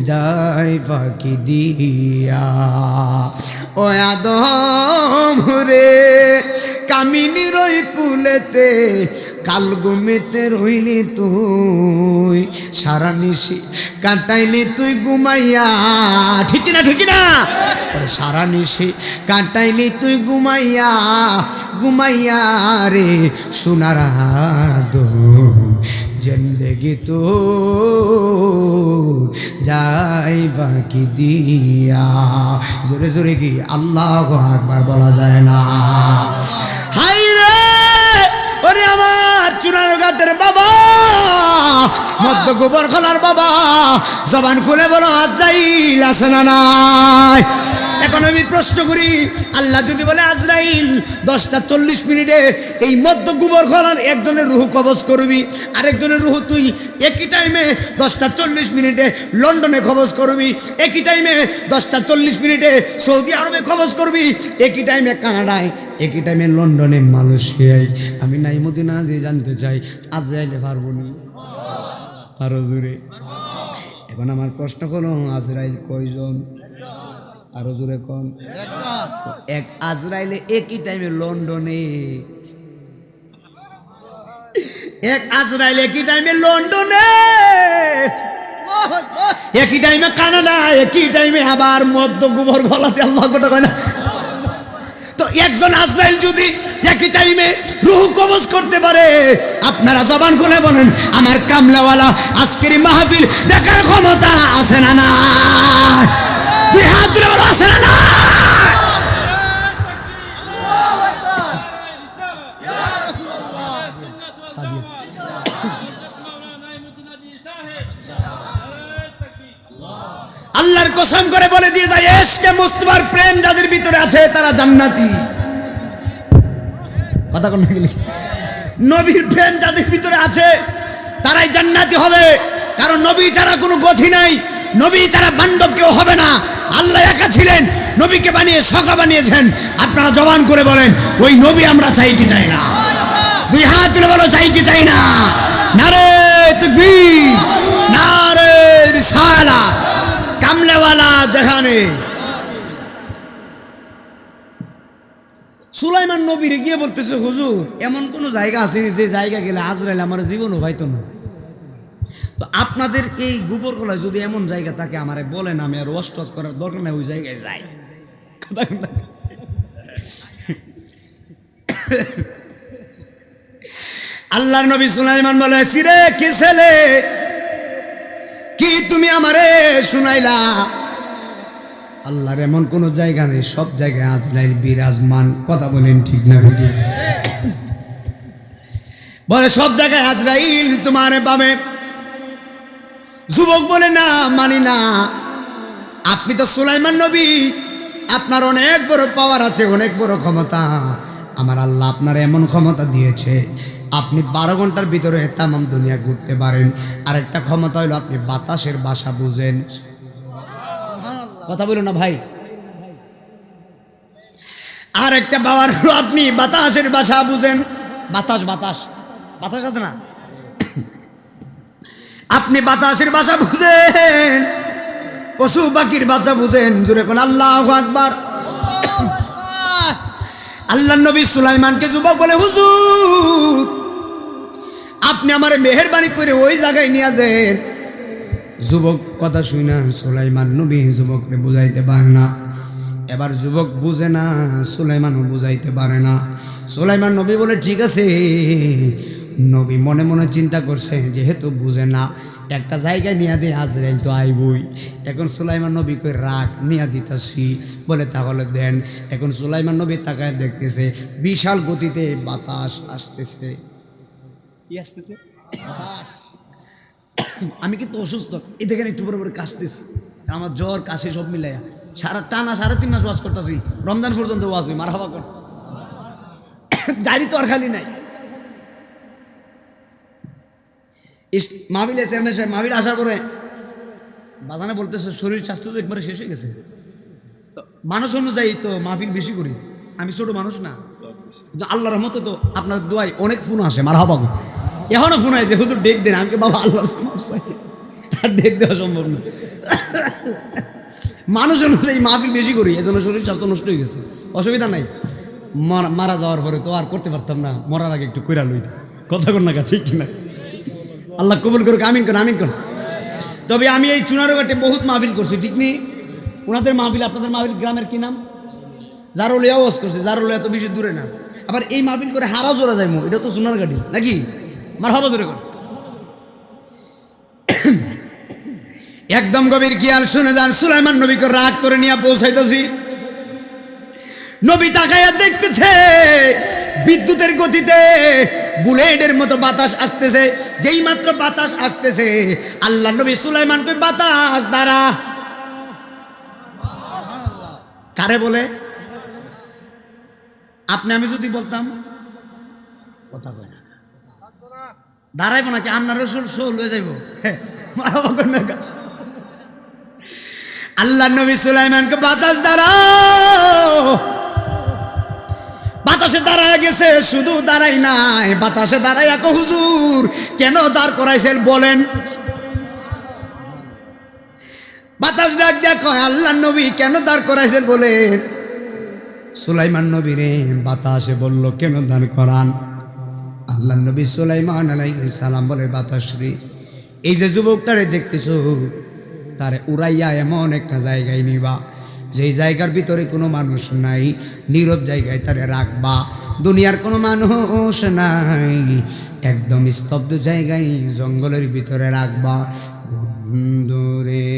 যাই ফাঁকি দিয়া। ও আদম রে কামিনী রই কুলেতে কাল ঘুমেতে রইলি তুই, সারা নিশি কাটাইলি তুই ঘুমাইয়া, ঠিক না ঠিক না? সারা নিশি কাটাইলি তুই ঘুমাইয়া, ঘুমাইয়া রে সোনার আদম, জিন্দেগি তো যাই বাকি দিয়া। জোরে জোরে কি আল্লাহু আকবার বলা যায় না? হাই রে ওরে আমার চুনারঘাটের বাবা, মধ্য গোবরখোলার বাবা, জবান খুলে বলো আজরাইল আছে না নাই? এখন আমি প্রশ্ন করি, আল্লাহ যদি বলে আজরাইল 10:40 এই মধ্য গোবরখোলার একজনের রুহ কবজ করবি, আরেকজনের রুহ তুই একই টাইমে 10:40 লন্ডনে কবজ করবি, একই টাইমে 10:40 সৌদি আরবে কবজ করবি, একই টাইমে কানাডায়, একই টাইমে লন্ডনে, মালয়েশিয়ায়। আমি নাইমুদ্দিন আজ জানতে চাই আজরাইলে পারবো নি? আরো জোরে। এখন আমার প্রশ্ন হলো আজরাইল কয়জন? আরো জোরে কোন? তো এক আজরাইলে একই টাইমে লন্ডনে, এক আজরাইল একই টাইমে লন্ডনে, একই টাইমে কানাডা, একই টাইমে আবার মধ্য গোবরখোলাতে। আল্লাহ কথা কয় না? তো একজন আজরাইল যদি একই টাইমে রূহ কবজ করতে পারে, আপনারা জবান খুলে বলেন আমার কামলাওয়ালা আজকের মাহফিল দেখার ক্ষমতা আছে না না? দুই হাত তুলে বলো আছে না না? আল্লাহর কসম করে বলে দিয়ে যায়, ইশকে মুস্তাফার প্রেম যাদের ভিতরে আছে তারা জান্নাতি। কথা কোন গেলি? নবীর প্রেম যাদের ভিতরে আছে তারাই জান্নাতি হবে, কারণ নবী ছাড়া কোনো গতি নাই, নবী ছাড়া বান্ধব কেউ হবে না। আল্লাহ একা ছিলেন, নবীকে বানিয়ে সখা বানিয়েছেন। আপনারা জবান করে বলেন ওই নবী আমরা চাই কি চাই না? দুই হাত তুলে বলো চাই কি চাই না? নারে তাকবীর, নারে রিসালাত, কামলেওয়ালা যেখানে। সুলাইমান নবীর গিয়ে বলতেছে, হুজুর এমন কোন জায়গা আছে যে জায়গা গেলে আজরাইল আমার জীবনও পাইতো না? তো আপনাদের এই গোবরখোলায় যদি এমন জায়গা থাকে আমারে বলেন, আমি আর ওয়াশ টস করার দরকার নাই, ওই জায়গায় যাই। আল্লাহর নবী সুলাইমান বলে, সিরে কি ছেলে, কি তুমি আমারে শুনাইলা? আল্লাহর এমন কোন জায়গা নেই, সব জায়গায় আজরাইল বিরাজমান। কথা বলেন ঠিক না? বলে সব জায়গায় আজরাইল তোমারে পাবে। যুবক বলে না, মানি না, আপনি তো সুলাইমান নবী, আপনার অনেক বড় পাওয়ার আছে, অনেক বড় ক্ষমতা। আমার আল্লাহ আপনার এমন ক্ষমতা দিয়েছে, আপনি 12 ঘন্টার ভিতরে তামাম দুনিয়া ঘুরতে পারেন। আরেকটা ক্ষমতা হলো আপনি বাতাসের ভাষা বুঝেন। কথা বলো না ভাই। আর একটা পাওয়ার হলো আপনি বাতাসের ভাষা বুঝেন। বাতাস বাতাস বাতাস আছে না, আপনি বাতাসের ভাষা বুঝেন, পশু পাখির ভাষা বুঝেন। জোরে কোন আল্লাহু আকবার। আল্লাহ নবী সুলাইমানকে যুবক বলে, হুজুর আপনি আমার মেহেরবানি করে ওই জায়গায় নিয়ে দেন। যুবক কথা শুই না, সুলাইমান নবী যুবককে বুঝাইতে পারে না। এবার যুবক বুঝে না, সুলাইমানও বুঝাইতে পারে না। সুলাইমান নবী বলে ঠিক আছে। নবী মনে মনে চিন্তা করছে, যেহেতু বুঝে না, একটা জায়গায় নিয়ে দিয়ে আজরাইল তো আইবই। এখন সুলাইমান নবী কই রাগ, নিয়ে দিতেছি। বলে তাহলে দেন। এখন সুলাইমান নবী তাকায় দেখতেছে বিশাল গতিতে বাতাস আসতেছে। কি আসতেছে? আমি কিন্তু অসুস্থ, এই দেখেন একটু পরে পরে কাশতেছি, আমার জ্বর কাশি সব মিলাইয়া টানা 3.5 মাস ওয়াজ করতেছি, রমজান পর্যন্ত ওয়াজ হই। মারহাবা কর, জারি তো আর খালি নাই। মাহফিলে চেয়ারম্যান সাহেব মাহফিল আসার পরে বাজানে বলতেছে শরীর স্বাস্থ্য তো একবারে শেষ হয়ে গেছে। তো মানুষ অনুযায়ী তো মাহফিল বেশি করি, আমি ছোট মানুষ না, কিন্তু আল্লাহর রহমতে তো আপনার দোয়ায় অনেক ফোন আসে। মারহাবা কর, এখনো ফোন আছে, হুজুর ডেক দেন। আমি বাবা আল্লাহর আর ডেক দেওয়া সম্ভব না। মানুষ অনুযায়ী মাহফিল বেশি করি, এজন্য শরীর স্বাস্থ্য নষ্ট হয়ে গেছে। অসুবিধা নাই, মারা যাওয়ার পরে তো আর করতে পারতাম না, মরার আগে একটু কইরা লইতাম। কথা কর না, ঠিক কিনা? আল্লাহ কবুল করুক, আমিন কোন আমিন কোন। তবে আমি এই চুনারঘাটে বহুত মাহফিল করছি, ঠিক নেই? ওনাদের মাহফিল, আপনাদের মাহফিল গ্রামের কি নাম? জারুলিয়া ওয়াজ করছি। জারুলিয়া তো বেশি দূরে না। আবার এই মাহফিল করে হারা জোড়া যাইমো, এটা তো চুনারঘাটি নাকি? মারহাবা জোরে কর। একদম গভীর খেয়াল শুনে যান, সুলাইমান নবীকে রাগ করে নিয়ে পৌঁছাইতেছি। নবী তাকায়া দেখতেছে বিদ্যুতের গতিতে বুলেটের মতো বাতাস আসতেছে। যেই মাত্র বাতাস আসতেছে, আল্লাহ নবী সুলাইমান কই বাতাস দাঁড়া। কারে বলে? আপনি আমি যদি বলতাম কথা কয় না, দাঁড়াইব নাকি? আন্না রসুল সোল হয়ে যাইব। আল্লাহ নবী সুলাইমানকে বাতাস দাঁড়াও। বাতাসে দাঁড়ায় গেছে, শুধু দাঁড়াই নাই, বাতাসে দাঁড়াই এক হুজুর কেন দাঁড় করাইছেন বলেন? বাতাস ডাক দেখো, আল্লাহ নবী কেন দাঁড় করাইছেন বলেন? সুলাইমান নবী রে বাতাসে বলল কেন দাঁড় করান? আল্লাহ নবী সুলাইমান আলাইহিস সালাম বলে, বাতাস রে, এই যে যুবকটারে দেখতেছো, তারে উড়াইয়া এমন একটা জায়গায় নিবা যেই জায়গার ভিতরে কোনো মানুষ নাই, নীরব জায়গায় তারে রাখবা, দুনিয়ার কোনো মানুষ নাই, একদম স্তব্ধ জায়গায় জঙ্গলের ভিতরে রাখবা। বন্ধুরে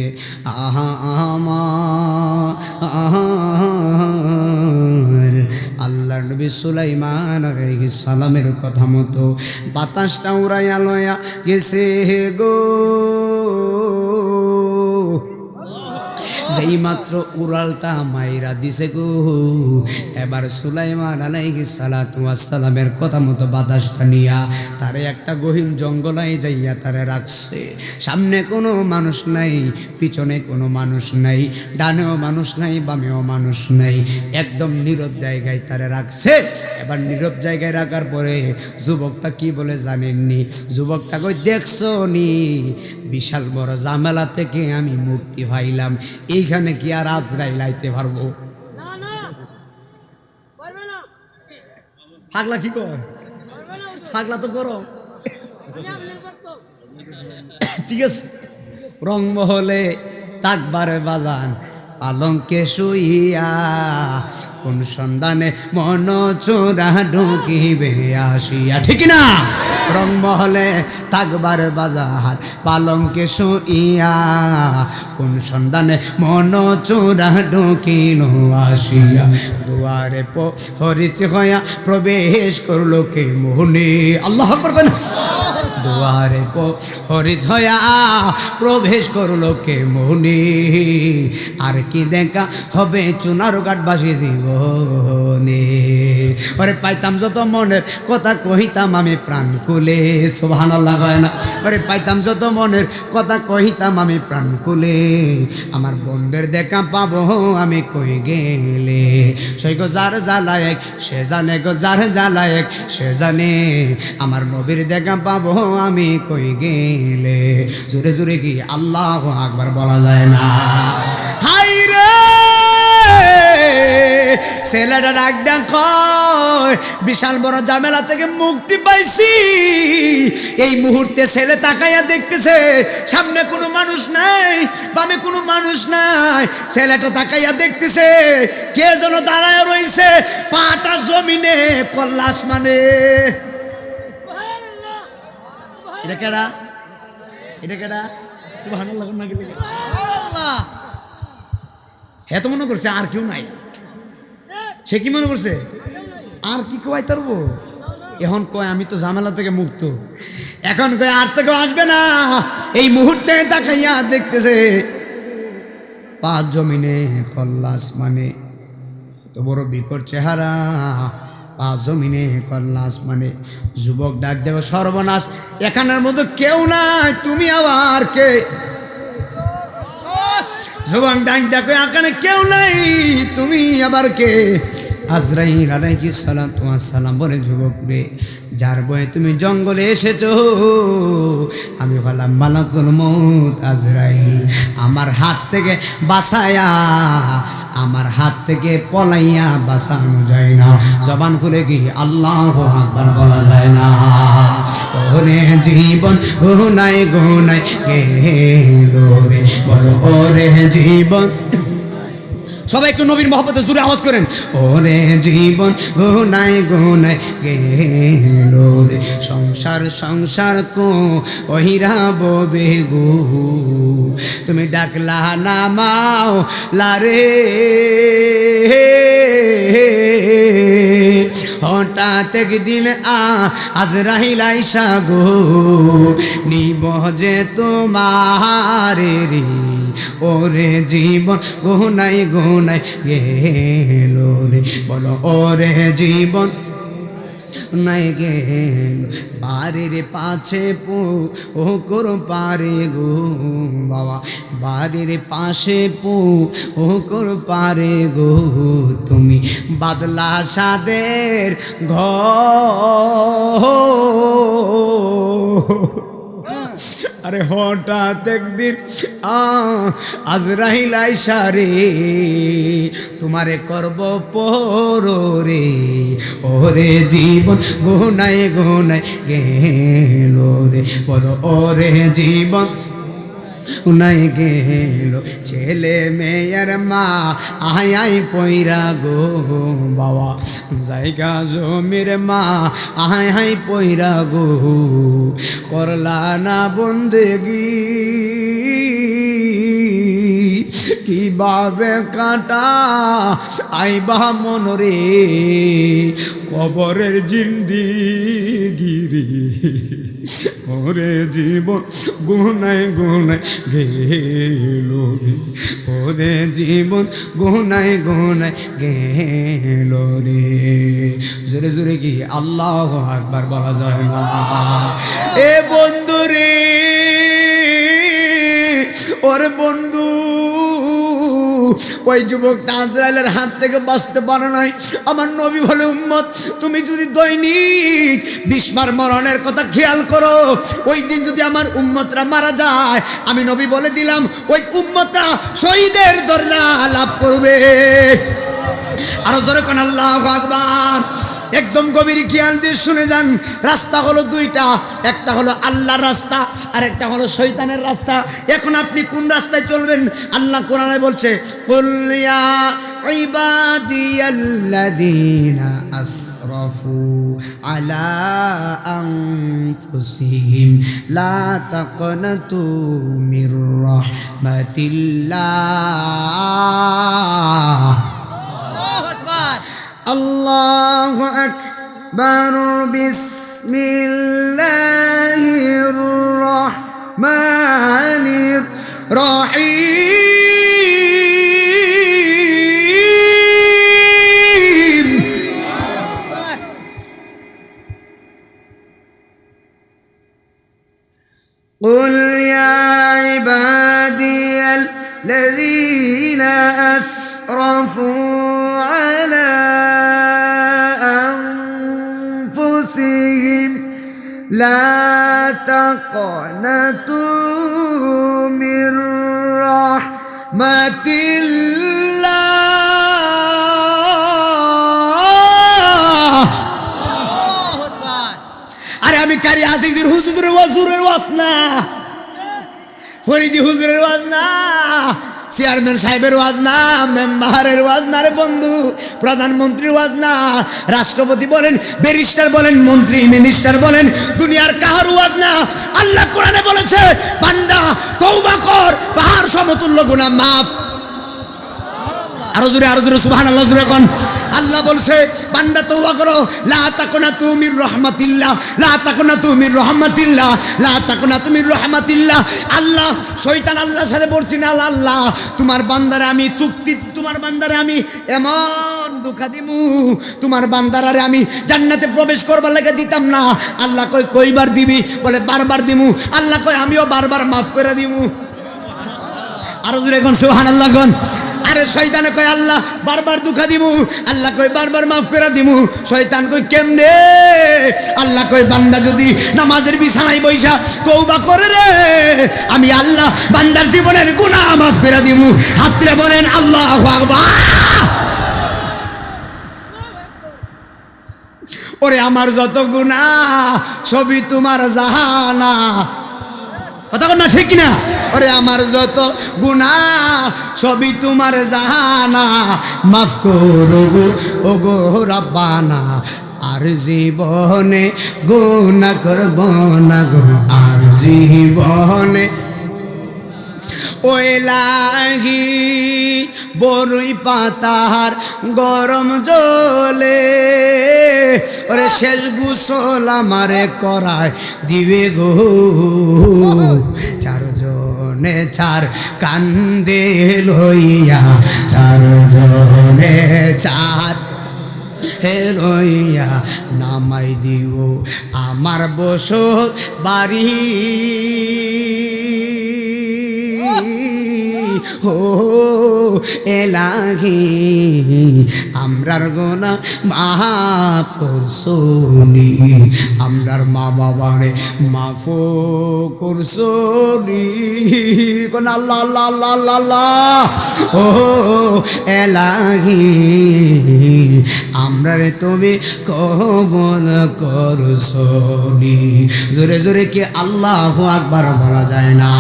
আহা আমার আল্লাহ নবী সুলাইমান আলাইহিস সালামের কথা মতো বাতাসটা উড়াইয়া লয়া গেছে গো। যেই মাত্র উড়ালটা মাইরা দিছে গো, এবার সুলাইমান আলাইহিস সালাতু ওয়াস সালামের কথা মতো বাতাসটা নিয়া তারে একটা গহীন জঙ্গলে যাইয়া তারে রাখছে। সামনে কোনো মানুষ নাই, পিছনে কোনো মানুষ নাই, ডানেও মানুষ নাই, বামেও মানুষ নাই, একদম নীরব জায়গায় তারে রাখছে। এবার নীরব জায়গায় রাখার পরে যুবকটা কি বলে জানেননি? যুবকটা কই, দেখছো নি বিশাল বড় ঝামেলা থেকে আমি মুক্তি পাইলাম, এইখানে কি আর আজরাইল আইতে পারবো? পাগলা কি কর, পাগলা তো করো, ঠিক আছে। রংমহলে তাকবারে বাজান পালঙ্কে শুইয়া, কোন সন্ধানে মন চোরা ঢুকিবে আসিয়া, ঠিক না? রংমহলে তাকবার বাজার পালঙ্কে শুইয়া, কোন সন্ধানে মন চোরা ঢুকিল আসিয়া, দুয়ারে হরিচে হইয়া প্রবেশ করলো কে মোহনে। আল্লাহু আকবার। দুয়ারে হরিঝয়া প্রবেশ করলো কে মনে, আর কি দেখা হবে চুনারঘাটবাসী জীবনে। ওরে পাইতাম যত মনের কথা কহিতাম আমি প্রাণ খুলে, সুবহানাল্লাহ হয় না? ওরে পাইতাম যত মনের কথা কহিতাম আমি প্রাণ খুলে, আমার বন্ধের দেখা পাবো আমি কই গেলে। সই গো যার জ্বালায়েক সে জানে, গো যার জ্বালায়েক সে জানে, আমার নবীর দেখা পাবো আমি কই গেলে। জোরে জোরে কি আল্লাহু আকবার বলা যায় না? হাই রে ছেলেটা ডাক ডাক কয়, বিশাল বড় ঝামেলা থেকে মুক্তি পাইছি। এই মুহূর্তে ছেলে তাকাইয়া দেখতেছে সামনে কোনো মানুষ নাই, বামে কোনো মানুষ নাই। ছেলেটা তাকাইয়া দেখতেছে কে যেন দাঁড়ায় রইছে, পাটা জমিনে কল্লা আসমানে। এটা কেডা? এটা কেডা? সুবহানাল্লাহ না গেলে সুবহানাল্লাহ। হ্যাঁ তো মনে করছে আর কেউ নাই। সে কি মনে করছে আর কি কয় তারবো? এখন কয় আমি তো ঝামেলা থেকে মুক্ত। এখন কয় আর তো কেউ আসবে না। এই মুহূর্তে তাকাইয়া দেখতেছে পাঁচ জমিনে কল্লা আসমানে, তো বড় বিকট চেহারা, পাঁচ জমিনে কল্লা আসমানে। যুবক ডাক দেবে, সর্বনাশ, এখানের মধ্যে কেউ নাই, তুমি আবার কে? যুবক ডাক দেখো, এখানে কেউ নাই, তুমি আবার কে? আজরাইল আলাইহিস সালাতু ওয়াস সালাম বলে, যুবক রে, যার বয়ে তুমি জঙ্গলে এসেছো আমি হলাম মালাকুল মউত আজরাইল। আমার হাত থেকে বাঁচায়া, আমার হাত থেকে পলাইয়া বাঁচানো যায় না। জবান খুলে কি আল্লাহু আকবার বলা যায় না? ওরে জীবন গুনাই গুনাই গেল রে, বলো ওরে জীবন। সবাই একটু নবীর মহব্বতে জোরে আওয়াজ করেন, ওরে জীবন গুনাই গুনাই গেল রে, সংসার সংসার কো ওহিরা ববে গো, তুমি ডাকলা না মাও লারে, হঠাৎ একদিন আজরাইল আইসা গো, নিব যে তোমারে রে, ওরে জীবন গুনাই গুনাই গেল রে, বলো ওরে জীবন নাই গেল। বাড়ির পাছে ও করো পারে গো বাবা, বাড়ির পাশে ও করো পারে গো, তুমি বাদলা সাদের ঘর। আরে হঠাৎ একদিন আজরাইল আইসা রে, তোমারে করব পরে, ওরে জীবন গুনাই গুনাই গেল রে, বলো ওরে জীবন নাই গেল। ছেলে মেয়ের মা আই আই পয়রা গো বাবা, জায়গা জমির মা আই আই পয়রা গো, করলা না বন্দেগি কিভাবে কাটা আইবা মনরে, কবরের জিন্দিগি রে, ওরে জীবন গুনাই গুনাই গেল রে, ওরে জীবন গুনাই গুনাই গেল রে। জোরে জোরে কি আল্লাহু আকবার বলা যায় না? এ বন্ধু রে, ওরে বন্ধু, ওই যুবকটা আজরাইলের হাত থেকে বাঁচতে পারে নাই। আমার নবী বলে, উম্মত তুমি যদি দৈনিক 20 বার মরণের কথা খেয়াল করো, ওই দিন যদি আমার উম্মতরা মারা যায়, আমি নবী বলে দিলাম ওই উম্মতরা শহীদের দরজা লাভ করবে। আরো জোরে কোন আল্লাহু আকবার। একদম গভীর খেয়াল দিয়ে শুনে যান। রাস্তা হলো দুইটা, একটা হলো আল্লাহর রাস্তা আর একটা হলো শয়তানের রাস্তা। এখন আপনি কোন রাস্তায় চলবেন? আল্লাহ কোরআনে বলছে, কুল ইয়া ইবাদিয়াল্লাযীনা আসরাফু আলা আনফুসিহিম লা তাকনাতু মির রাহমাতিল্লাহ। আল্লাহু আকবার, বিসমিল্লাহির قل يا عبادي الذين أسرفوا على أنفسهم لا تقنطوا من رحمة الله আরে আমি কারি আজিজের হুজুরের ওয়াজ না, ফরিদি হুজুরের ওয়াজ না, চেয়ারম্যান সাহেবের ওয়াজ না, মেম্বারের ওয়াজ না রে বন্ধু, প্রধানমন্ত্রীর ওয়াজ না, রাষ্ট্রপতি বলেন, ব্যারিস্টার বলেন, মন্ত্রী মিনিস্টার বলেন, দুনিয়ার কাহার ওয়াজ না। আল্লাহ কোরআনে বলেছে, বান্দা তওবা কর, পাহাড় সমতুল্য গুনাহ মাফ। আরো জোরে সুবহানাল্লাহ জোরে কোন। আল্লাহ বলছে, বান্দা তওবা করো, লা তাকুনাতু মির রাহমাতিল্লাহ, লা তাকুনাতু মির রাহমাতিল্লাহ, লা তাকুনাতু মির রাহমাতিল্লাহ। আল্লাহ শয়তান আল্লাহর সাথে বলছি না, আল্লাহ তোমার বান্দারে আমি চুক্তি, তোমার বান্দারে আমি এমন ধোঁকা দিমু, তোমার বান্দারে আমি জান্নাতে প্রবেশ করবার লাগে দিতাম না। আল্লাহ কই কয়বার দিবি? বলে বারবার দিমু। আল্লাহ কই আমিও বারবার মাফ করে দিমু। আরো জোরে কোন সুবহানাল্লাহ কোন। আরে শয়তানে কয় আল্লাহ বারবার দুঃখা দিমু, আল্লাহ কয় বারবার মাফ করে দিমু। শয়তান কয় কেমনে? আল্লাহ কয় বান্দা যদি নামাজের বিছানায় বইসা তওবা করে রে, আমি আল্লাহ বান্দার জীবনের গুনাহ মাফ করে দিমু। হাতরে বলেন আল্লাহু আকবার। ওরে আমার যত গুনাহ সবই তোমার জাহানা, কথা বল না ঠিক কিনা? ওরে আমার যত গুনাহ সবই তোমার জাহানা, মাফ করো ওগো রাব্বানা, আর জীবনে গুনাহ করব না গো, আর জীবনে। ওই লাগি বরুই পাতার গরম জলে, ওরে শেষ গোসল আমারে করায় দিবে গো, চারজনে চার কান্দে লইয়া, চারজনে চার হে লইয়া নামাই দিও আমার বসত বাড়ি। ও এলাহি আমরার গোনা মাফ করছনি, আমরার মা বাবারে মাফ করছনি। কোন আল্লাহ আল্লাহ আল্লাহ আল্লাহ আল্লাহ। ও এলাহি আমরারে তুমি কবুল করছনি। জোরে জোরে কি আল্লাহু আকবার বলা যায় না?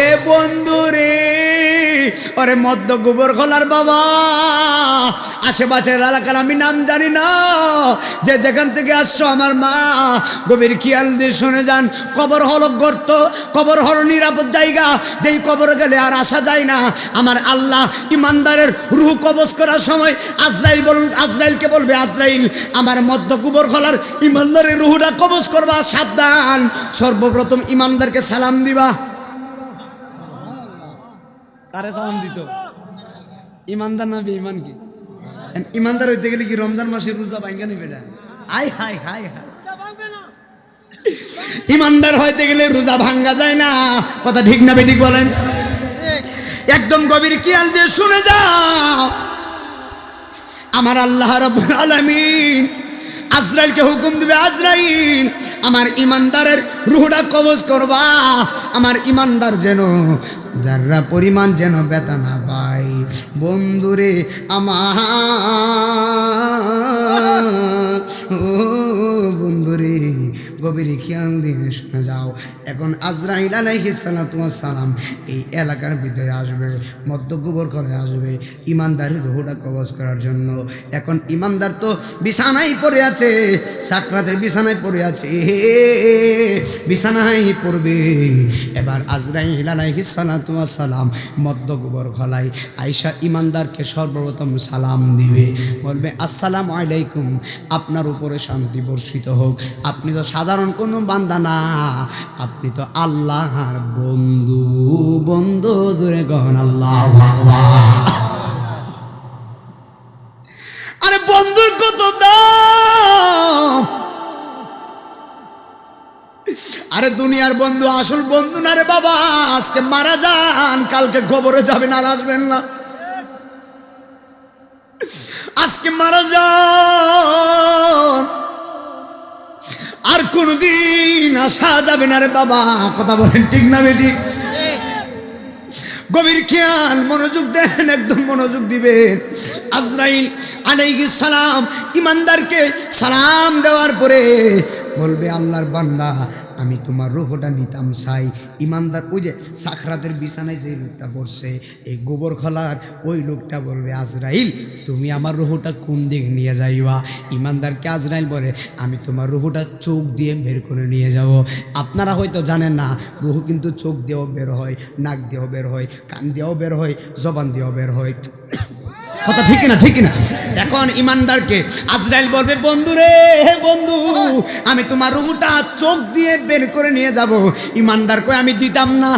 এ বন্ধু রে, ওরে মধ্য গোবর খোলার বাবা, আশেপাশের এলাকার আমি নাম জানি না, যে যেখান থেকে আসছো আমার মা, গভীর খেয়াল দিয়ে শুনে যান। কবর হলো গর্ত, কবর হলো নিরাপদ জায়গা, যেই কবরে গেলে আর আসা যায় না। আমার আল্লাহ ইমানদারের রূহ কবজ করার সময় আজরাইলকে বলবে, আজরাইল আমার মধ্য গোবর খোলার ইমানদারের রূহটা কবজ করবা, সাবধান। সর্বপ্রথম ইমানদারকে সালাম দিবা। কারে সালাম দিত? ইমানদার না বেঈমান? কি ইমানদার হইতে গেলে কি রমজান মাসে রোজা ভাঙ্গা নিবে না? আই হাই হাই হাই, ইমানদার হইতে গেলে রোজা ভাঙ্গা যায় না। কথা ঠিক না বেঠিক বলেন? একদম গভীর খেয়াল দিয়ে শুনে যাও। আমার আল্লাহ রাব্বুল আলামিন আজরাইলকে হুকুম দিবে, আজরাইল আমার ইমানদারের রূহটা কবজ করবা। আমার ইমানদার যেন যারা পরিমাণ যেন ব্যথা না পাই। বন্ধুরে আমার, ও বন্ধুরে গভীর খেয়াল দিয়ে শুনে যাও। এখন আজরাইল আলাইহিস সালাতু ওয়াস সালাম এই এলাকার ভিতরে আসবে, মধ্য গোবর খোলে আসবে ইমানদারের রূহটা কবজ করার জন্য। এখন ইমানদার তো বিছানায় পড়ে আছে, সাকরাতের বিছানায় পড়ে আছে, বিছানায় পড়বে। এবার আজরাইল আলাইহিস সালাতু ওয়াস সালাম মধ্য গোবর খোলায় আয়েশা ইমানদারকে সর্বপ্রথম সালাম দিবে, বলবে আসসালামু আলাইকুম, আপনার উপরে শান্তি বর্ষিত হোক। আপনি তো সাধারণ কোনো বান্দা না, আপনি তো আল্লাহর বন্ধু। বন্ধু জোরে কন আল্লাহু আকবার। আরে বন্ধুর কত দাম! আরে দুনিয়ার বন্ধু আসল বন্ধু না রে বাবা। আজকে মারা যান, কালকে খবরে যাবেন আর আসবেন না। আজকে মারা যান, আর কোনদিন আসা যাবে না রে বাবা। কথা বলেন ঠিক না বেঠিক? গভীর খেয়াল, মনোযোগ দেন, একদম মনোযোগ দিবেন। আজরাইল আলাইহিস সালাম ইমানদারকে সালাম দেওয়ার পরে বলবে, আল্লাহর বান্দা আমি তোমার রূহটা নিতাম চাই। ইমানদার ওই যে সাকরাতের বিছানায় যে লোকটা পড়ছে, এই গোবর খোলার ওই লোকটা বলবে, আজরাইল তুমি আমার রূহটা কোন দিক নিয়ে যাইবা? ইমানদারকে আজরাইল বলে, আমি তোমার রূহটা চোখ দিয়ে বের করে নিয়ে যাব। আপনারা হয়তো জানেন না, রূহ কিন্তু চোখ দিয়েও বের হয়, নাক দিয়েও বের হয়, কান দিয়েও বের হয়, জবান দিয়েও বের হয়। কথা ঠিক না? ঠিক না? এখন ইমানদারকে আজরাইল বলবে, বন্ধু রে, হে বন্ধু, আমি তোমার রূহটা চোখ দিয়ে বের করে নিয়ে যাব। ইমানদার কই, আমি দিতাম না।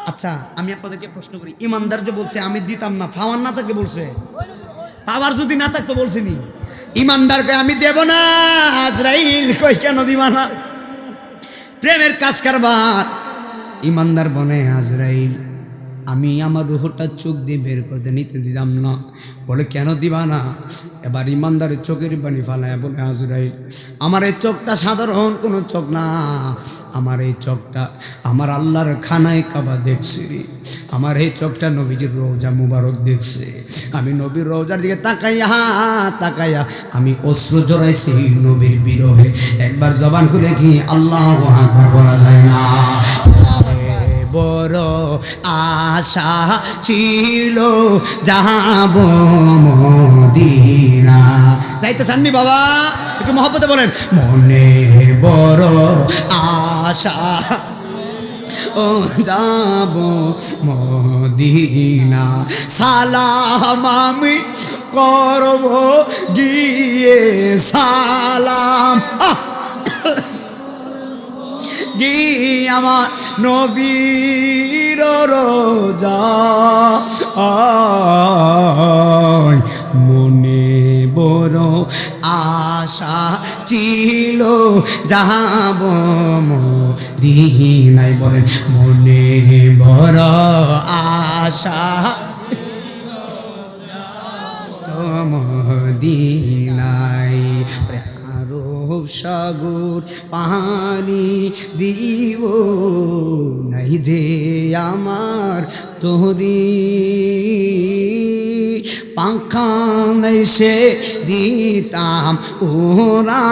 আচ্ছা আমি আপনাদেরকে প্রশ্ন করি, ইমানদার যে বলছে আমি দিতাম না, পাওয়ার না থাকলে বলছে? পাওয়ার যদি না থাকতো বলছিনি? ইমানদার কই আমি দেব না। আজরাইল কই কেন দিবা না? প্রেমের কাজ কারবার। ইমানদার বনে, আজরাইল আমি আমার রূহটা চোখ দিয়ে বের করতে নিতে দিতাম না। বলে কেন দিবা না? এবার ইমানদারের চোখের পানি ফালায় বলে, আজরাইল আমার এই চোখটা সাধারণ কোনো চোখ না, আমার এই চোখটা আমার আল্লাহর খানায় কাবা দেখছে। আমার এই চোখটা নবীজির রওজা মুবারক দেখছে। আমি নবীর রওজার দিকে তাকাইয়া আমি অশ্রু জড়াইছি নবীর বিরহে। একবার জবান খুলে কি আল্লাহু আকবার বলা যায় না? বড় আশা ছিল যাব মদিনা। যাইতে চাননি বাবা? একটু মহব্বতে বলেন, মনে বড় আশা ও যাব মদিনা। সালাম আমি করব গিয়ে, সালাম আমার নবীর রোজা। মনে বড় আশা ছিল যাব মদিনায়। বলেন, মনে বড় আশা মদিনায়। সাগর পানি দিব নাই যে আমার তোরি, পাখা নাই সে দিতাম ওরা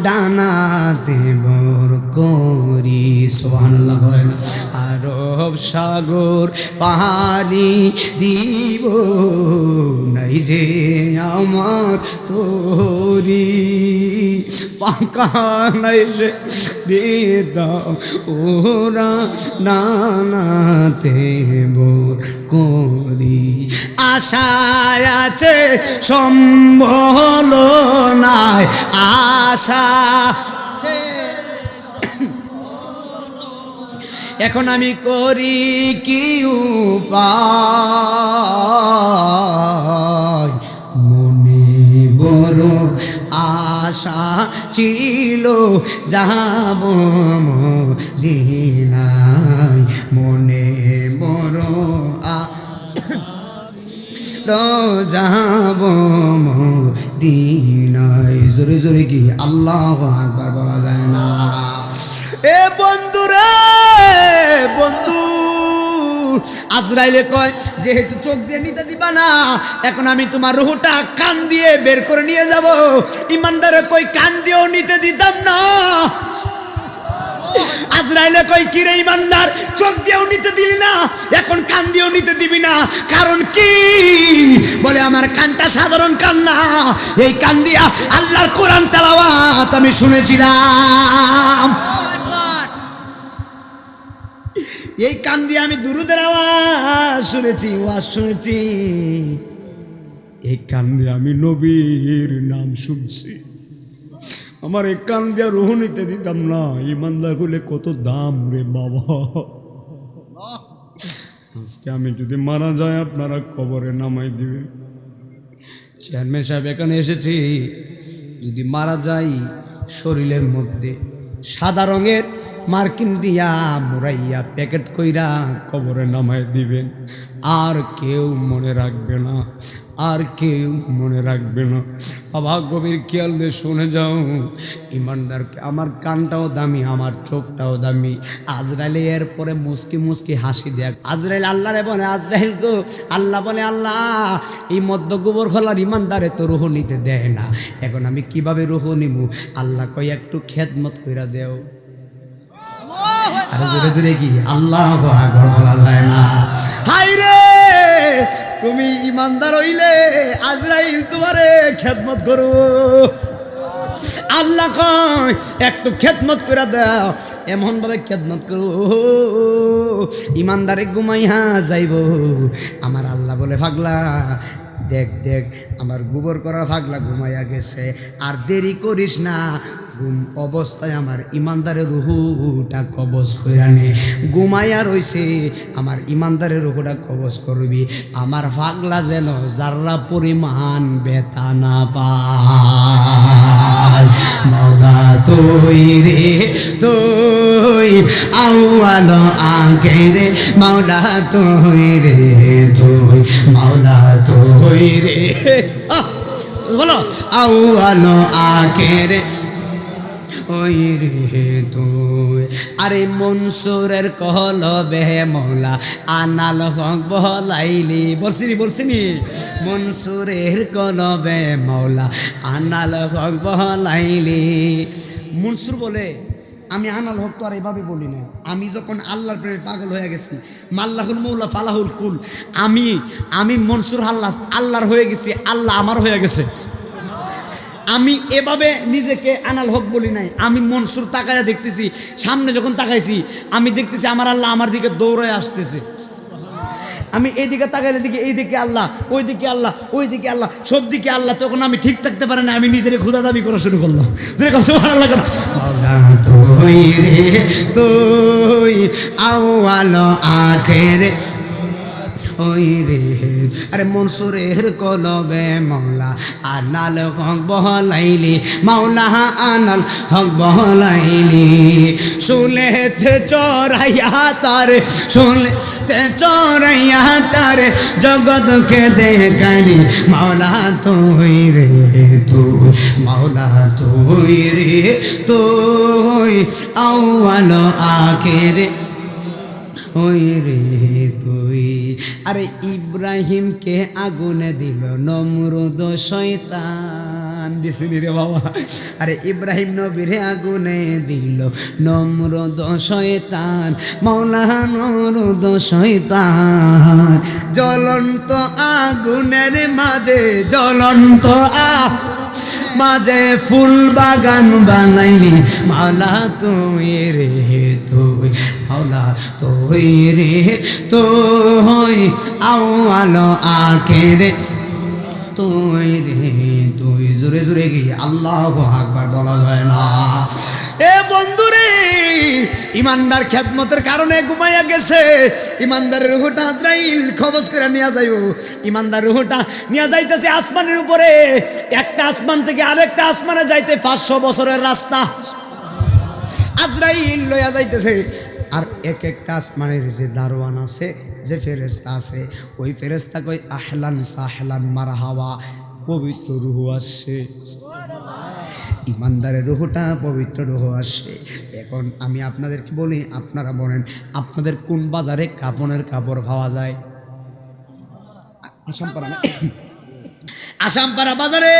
ডানাতে বর করি। সুবহানাল্লাহ। আরব সাগর পানি দিব নাই যে আমার তোরি, পাকা নাই সে দিতাম ওরা নানাতে বর করি। আশায় আছে সম্বল নাই, আশা এখন আমি করি কি উপায়? মনে বড় আশা ছিল যাব মদিনায়। মনে বড় যাব মদিনায়। জোরে জোরে কি আল্লাহু আকবার বলা যায় না? এ বন্ধু রে, বন্ধু, আজরাইলে কয় যেহেতু চোখ দিয়ে নিতে দিবা না, এখন আমি তোমার রূহটা কান দিয়ে বের করে নিয়ে যাব। ইমানদারে কই কান দিয়েও নিতে দিতাম না। আজরাইলে কই কি রে ইমানদার, চোখ দিয়েও নিতে দিলি না, এখন কান দিয়েও নিতে দিবি না, কারণ কি? বলে আমার কানটা সাধারণ কান না, এই কান দিয়া আল্লাহর কোরআন তেলাওয়াত আমি শুনেছিলাম। এই কান দিয়ে আমি দুরূদের আওয়াজ শুনেছি, ওয়াজ শুনেছি। এই কান দিয়ে আমি নবীর নাম শুনছি। আমার এই কান দিয়ে রুহ নিতে দিতাম না। ইমানদার হলে কত দাম রে বাবা। আজকে আমি যদি মারা যায় আপনারা কবরে নামাই দিবেন। চেয়ারম্যান সাহেব এখানে এসেছি, যদি মারা যাই শরীরের মধ্যে সাদা রঙের মার্কিন দিয়া মুড়াইয়া প্যাকেট কইরা কবরে নামায় দিবেন। আর কেউ মনে রাখবে না, আর কেউ মনে রাখবে না। বাবা গভীর খেয়াল দিয়ে শুনে যাও ইমানদারকে। আমার কানটাও দামি, আমার চোখটাও দামি। আজরাইল এরপরে মুস্কি মুস্কি হাসি দেখ। আজরাইল আল্লাহরে বলে, আজরাইল গো, আল্লাহ বলে, আল্লাহ এই মদ্য গোবর খোলার ইমানদারে তো রুহ নিতে দেয় না, এখন আমি কিভাবে রুহ নিমু? আল্লাহ কই একটু খেদমত কইরা দেও। আরে জোরে জোরে কি আল্লাহু আকবার বলা যায় না? হাই রে, তুমি ইমানদার হইলে আজরাইল তোমারে খেদমত করো। আল্লাহ কয় একটু খেদমত করে দাও, এমন ভাবে খেদমত করো ইমানদারে ঘুমাইয়া যাইব। আমার আল্লাহ বলে, পাগলা দেখ দেখ, আমার গোবর করা পাগলা ঘুমাইয়া গেছে, আর দেরি করিস না, ঘুম অবস্থায় আমার ইমানদারের রুহুটা কবজ কইরা নে। ঘুমাইয়া রইছে, আমার ইমানদারের রুহুটা কবজ করবি। আমার পাগলা যেন যারা পরিমাণ বেতা না পায়। মাওলা তুই রে তুই আউয়াল আখেরে, মাওলা তুই রে তুই, মাওলা তুই রে বলো আউয়াল আখেরে ওই রে তুই। আরে মনসুরের কলবে মৌলা আনাল হক বলাইলি, বলছিনি মনসুরের কলবে মৌলা আনাল হক বলাইলি। মনসুর বলে, আমি আনাল হক তো আর এভাবে বলি না, আমি যখন আল্লাহর প্রেমে পাগল হয়ে গেছি, মাল্লাহুল মৌলা ফালাহুল কুল, আমি মনসুর আল্লাহর হয়ে গেছি, আল্লাহ আমার হয়ে গেছে। আমি এভাবে নিজেকে আনাল হক বলি নাই, আমি মনসুর তাকায়া দেখতেছি, সামনে যখন তাকাইছি আমি দেখতেছি আমার আল্লাহ আমার দিকে দৌড়ায় আসতেছে। আমি এইদিকে তাকাইলে দিকে এইদিকে আল্লাহ, ওইদিকে আল্লাহ, ওইদিকে আল্লাহ, সব দিকে আল্লাহ। তখন আমি ঠিক থাকতে পারি না, আমি নিজের ক্ষুধা দাবি করা শুরু করলাম। তুই আউয়াল আখেরে ওই রে। আরে মনসুরের কলবে মৌলা আনাল হক বহলাইলি, মাওলা আনাল হক বহলাইলি। শুনলেতে চড়াইয়া তারে, শুনলেতে চড়াইয়া তারে জগৎকে দেখাইলি, মাওলা তুই রে তুই, মাওলা তুই রে তুই আউয়াল আখেরে ওই রে তুই। আরে ইব্রাহিমকে আগুনে দিল নমরুদ শয়তান, দিছিনি রে বাবা। আরে ইব্রাহিম নবীরে আগুনে দিল নমরুদ শয়তান, মাওলা নমরুদ শয়তান। জ্বলন্ত আগুনের মাঝে, জ্বলন্ত মাঝে ফুল বাগান বানাইলি, মাওলা তুই রে তুই, মাওলা তুই রে তুই আউয়াল আখেরে তুই রে তুই। জোরে জোরে গিয়ে আল্লাহু আকবার বলা যায় না? এ বন্ধুরে, ইমানদার খেদমতের কারণে ঘুমাইয়া গেছে, ইমানদারের রুহটা আজরাইল কবজ করে নিয়ে যাইব। ইমানদার রুহটা নিয়ে যাইতেছে আসমানের উপরে, একটা আসমান থেকে আরেকটা আসমানে যাইতে 500 বছরের রাস্তা আজরাইল লইয়া যাইতেছে। আর এক একটা আসমানের যে দারোয়ান আছে, যে ফেরেশতা আছে, ওই ফেরেশতা কই আহলান সাহলান মারহাবা, পবিত্র রুহ আসছে। ইমানদারের রুহটা পবিত্র রুহ আসে। এখন আমি আপনাদেরকে বলি, আপনারা বলেন আপনাদের কোন বাজারে কাপড়ের কাপড় পাওয়া যায়? আসামপাড়া বাজারে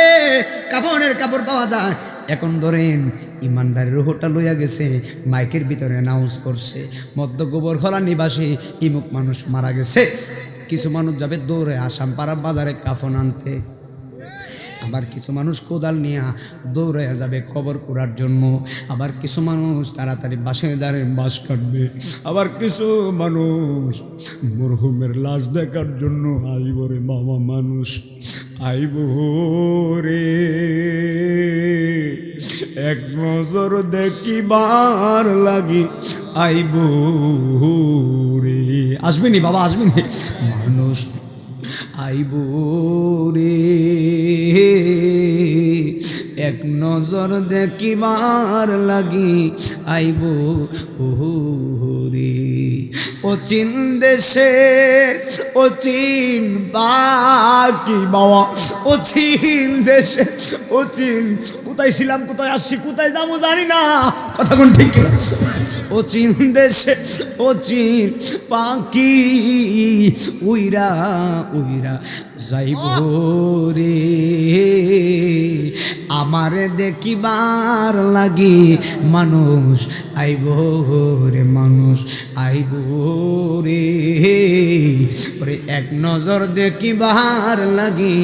কাপড়ের কাপড় পাওয়া যায়। এখন ধরেন ইমানদারের রুহটা লইয়া গেছে, মাইকের ভিতরে অ্যানাউন্স করছে মধ্য গোবরখলা নিবাসী ইমুক মানুষ মারা গেছে। কিছু মানুষ যাবে দৌড়ে আসামপাড়া বাজারে কাফন আনতে, আবার কিছু মানুষ কোদাল নিয়ে দৌড়ে যাবে কবর করার জন্য, আবার কিছু মানুষ তাড়াতাড়ি বাসে দাঁড়ে বাঁশ কাটবে, আবার কিছু মানুষ মরহুমের লাশ দেখার জন্য আইব রে মামা, মানুষ আইব রে এক নজর দেখিবার লাগি আইব রে। আসবেনি বাবা, আসবেনি মানুষ আইব রে এক নজর দেখিবার লাগি আইব ওরে অচিন দেশে অচিন বাকি বাবা অচিন দেশে অচিন কোথায় ছিলাম কোথায় আসছি কোথায় যাবো জানি না কথা কোন ঠিক কিনা অচিন দেশে অচিন পাখি উইরা উইরা যাইব রে আমারে দেখিবার লাগি মানুষ আইব রে মানুষ আইব রে ওরে এক নজর দেখিবার লাগি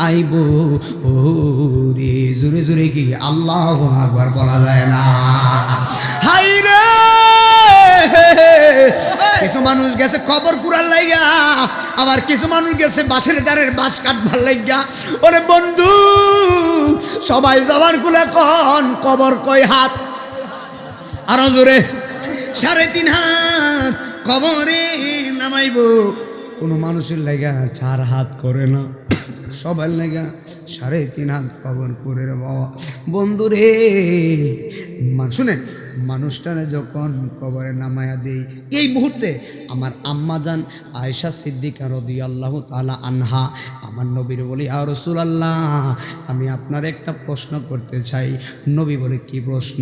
আইব ও রে জোরে জোরে কি আল্লাহু আকবার বলা যায় না হাই রে কিছু মানুষ গেছে কবর কুড়ার লাইগা আবার কিছু মানুষ গেছে বাঁশের দ্বারের বাঁশ কাটবার লাইগা ওরে বন্ধু সবাই জবান খুলে কন কবর কয় হাত আরো জোরে 3.5 হাত কবরে নামাইব কোনো মানুষের লাইগা 4 হাত করে না সবার লাইগা 3.5 হাত কবর করে রে বাবা বন্ধু রে শুনেন মানুষটারে যখন কবরে নামায়া দেই এই মুহূর্তে আমার আম্মাজান আয়েশা সিদ্দিকা রাদিয়াল্লাহু তাআলা আনহা আমার নবীর বলি ইয়া রাসূলুল্লাহ আমি আপনার একটা প্রশ্ন করতে চাই নবী বলে কি প্রশ্ন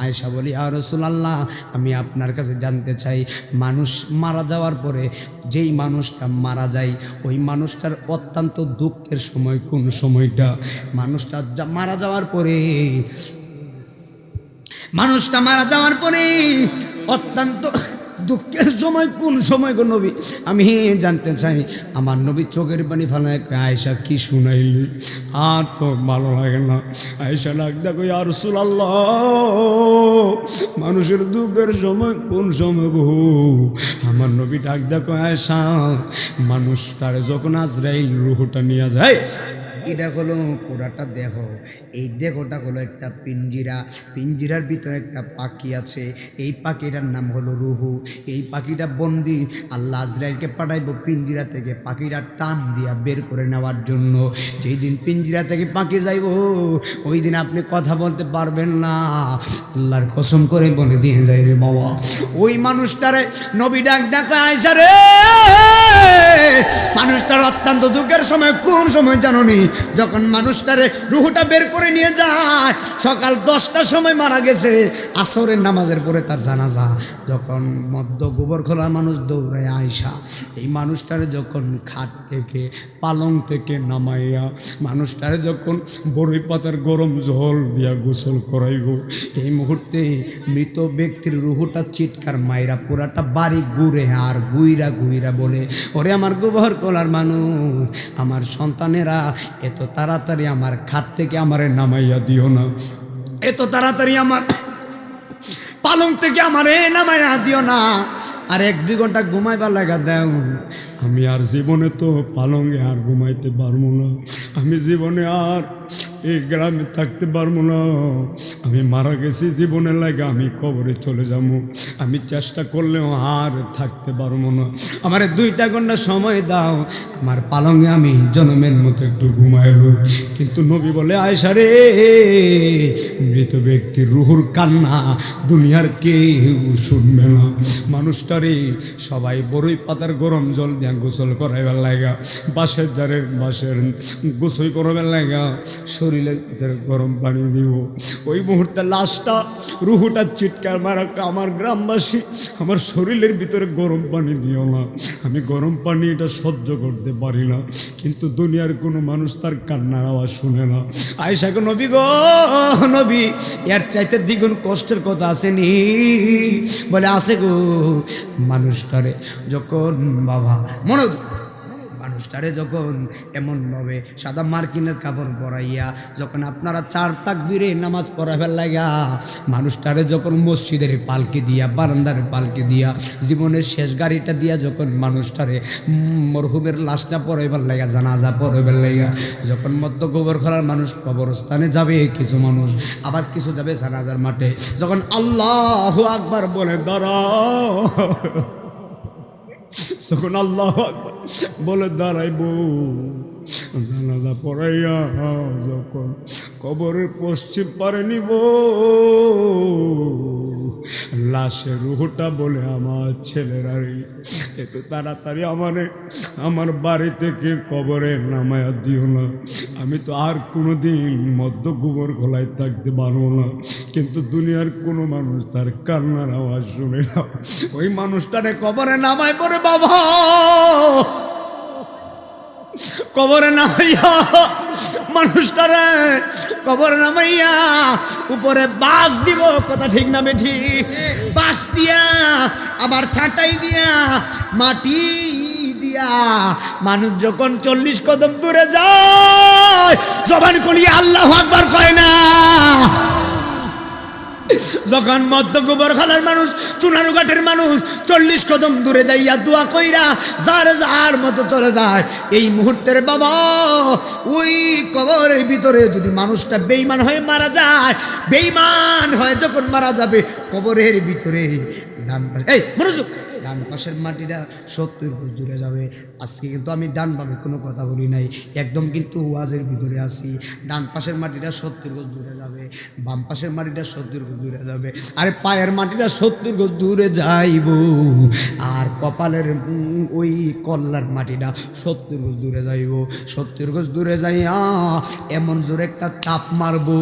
আয়েশা বলি ইয়া রাসূলুল্লাহ আমি আপনার কাছে জানতে চাই মানুষ মারা যাওয়ার পরে যেই মানুষটা মারা যায় ওই মানুষটার অত্যন্ত দুঃখের সময় কোন সময়টা মানুষটা মারা যাওয়ার পরে মানুষটা মারা যাওয়ার পরে অত্যন্ত দুঃখের সময় কোন সময় গো নবী আমি জানতে চাই আমার নবী চোখের পানি ফেলায় আয়েশা কি শুনাইলি আর তো ভালো লাগে না আয়েশা ডাক দেখো ইয়া রাসূলুল্লাহ মানুষের দুঃখের সময় কোন সময় গো আমার নবী ডাক দেখো আয়েশা মানুষটারে যখন আজরাইল রূহটা নিয়ে যায় এটা হলো পুরাটা দেহ এই দেহটা হলো একটা পিঞ্জিরার ভিতরে একটা পাখি আছে এই পাখিটার নাম হলো রুহু এই পাখিটা বন্দি আল্লাহ আজরাইলকে পাঠাইব পিঞ্জিরা থেকে পাখিটা টান দিয়া বের করে নেওয়ার জন্য যেই দিন পিঞ্জিরা থেকে পাখি যাইব ওই দিন আপনি কথা বলতে পারবেন না আল্লাহর কসম করে বলে দিয়ে যাই রে বাবা ওই মানুষটারে নবী ডাক ডাকা আয়েশা রে মানুষটার অত্যন্ত দুঃখের সময় কোন সময় জানোনি যখন মানুষটারে রুহুটা বের করে নিয়ে যায় সকাল 10টার সময় মারা গেছে আসরের নামাজের পরে তার জানাজা যখন মদ্য গোবর খোলা মানুষ দৌড়ায় আয়েশা এই মানুষটারে যখন খাট থেকে পালং থেকে নামাইয়া মানুষটারে যখন বড়ই পাতার গরম জল দিয়া গোসল করাইব এই মুহূর্তে মৃত ব্যক্তির রুহুটা চিৎকার মাইরা পুরাটা বাড়ি ঘুরে আর গুইরা গুইরা বলে ওরে আমার গোবর খোলার মানুষ আমার সন্তানেরা এত তাড়াতাড়ি আমার খাট থেকে আমারে নামাইয়া দিও না এত তাড়াতাড়ি আমার পালং থেকে আমারে নামাইয়া দিও না আর 1-2 ঘন্টা ঘুমাইবার লাগা দাও আমি আর জীবনে তো পালঙ্গে আর ঘুমাইতে পারবো না আমি জীবনে আর এই গ্রামে থাকতে পারবো না আমি মারা গেছি জীবনের লাগে আমি কবরে চলে যাবো আমি চেষ্টা করলেও আর থাকতে পারবো না আমার 2টা ঘন্টা সময় দাও আমার পালঙ্গে আমি জনমের মতো একটু ঘুমাইলো কিন্তু নবী বলে আয়েশা রে মৃত ব্যক্তির রুহুর কান্না দুনিয়ার কেউ শুনবে না মানুষটারে সবাই বড়ই পাতার গরম জল দিয়া গোসল করাইবার লাগা বাঁশের গোসল করাবার লাগা শরীরের ভিতরে গরম পানি দিব ওই মুহূর্তে লাশটা রুহুটা চিৎকার মারা আমার গ্রামবাসী আমার শরীরের ভিতরে গরম পানি দিও না আমি গরম পানি এটা সহ্য করতে পারি না কিন্তু দুনিয়ার কোনো মানুষ তার কান্নার আওয়াজ শুনে না আয়েশাকে নবী গো নবী এর চাইতে দ্বিগুণ কষ্টের কথা আসেনি বলে আসে গো মানুষটারে যখন বাবা মনে মানুষটারে যখন এমনভাবে সাদা মার্কিনের কাপড় পরাইয়া যখন আপনারা 4 তাকবীরে নামাজ পড়াবার লাগা মানুষটারে যখন মসজিদের পালকি দিয়া বারান্দার পালকি দিয়া জীবনের শেষ গাড়িটা দিয়া যখন মানুষটারে মরহুমের লাশটা পড়াইবার লাগা জানাজা পড়াইবার লাগা যখন মধ্য গোবর খোলার মানুষ কবরস্থানে যাবে কিছু মানুষ আবার কিছু যাবে জানাজার মাঠে যখন আল্লাহু আকবার বলে দাঁড়াও যখন আল্লাহু আকবার বলে দাঁড়াইব জানাজা পড়াইয়া যখন কবরের পশ্চিম পারে নিব, লাশের রুহটা বলে আমার ছেলেরা একটু তাড়াতাড়ি আমার বাড়ি থেকে কবরে নামায়া দিও না, আমি তো আর কোনোদিন মধ্য গোবর গলায় থাকতে পারবো না। কিন্তু দুনিয়ার কোনো মানুষ তার কান্নার আওয়াজ শুনে না, ওই মানুষটারে কবরে নামায় পড়ে বাবা, কবরে নামাইয়া মানুষটারে কবরে নামাইয়া উপরে বাঁশ দিব, কথা ঠিক না বেঠি, বাঁশ দিয়া আবার ছাটাই দিয়া মাটি দিয়া মানুষ যখন 40 কদম দূরে যায় জবান করিয়া আল্লাহু আকবার কয় না। যখন মধ্য গোবর খালার মানুষ, চুনারু ঘাটের মানুষ 40 কদম দূরে যাইয়া দোয়া কইরা যার মতো চলে যায়, এই মুহূর্তের বাবা ওই কবরের ভিতরে যদি মানুষটা বেঈমান হয়ে মারা যায়, বেঈমান হয়ে যখন মারা যাবে কবরের ভিতরে ডান পাশে, এই মনোযোগ, ডান পাশের মাটিটা 70 গজ দূরে যাবে। আজকে কিন্তু আমি ডান বামে কোনো কথা বলি নাই, একদম কিন্তু ওয়াজের ভিতরে আসি। ডান পাশের মাটিটা 70 গজ দূরে যাবে, বাম পাশের মাটিটা 70 গজ দূরে যাবে, আরে পায়ের মাটিটা 70 গজ দূরে যাইব, আর কপালের ওই কল্লার মাটিটা 70 গজ দূরে যাইব। 70 গজ দূরে যাইয়া এমন জোরে একটা চাপ মারবো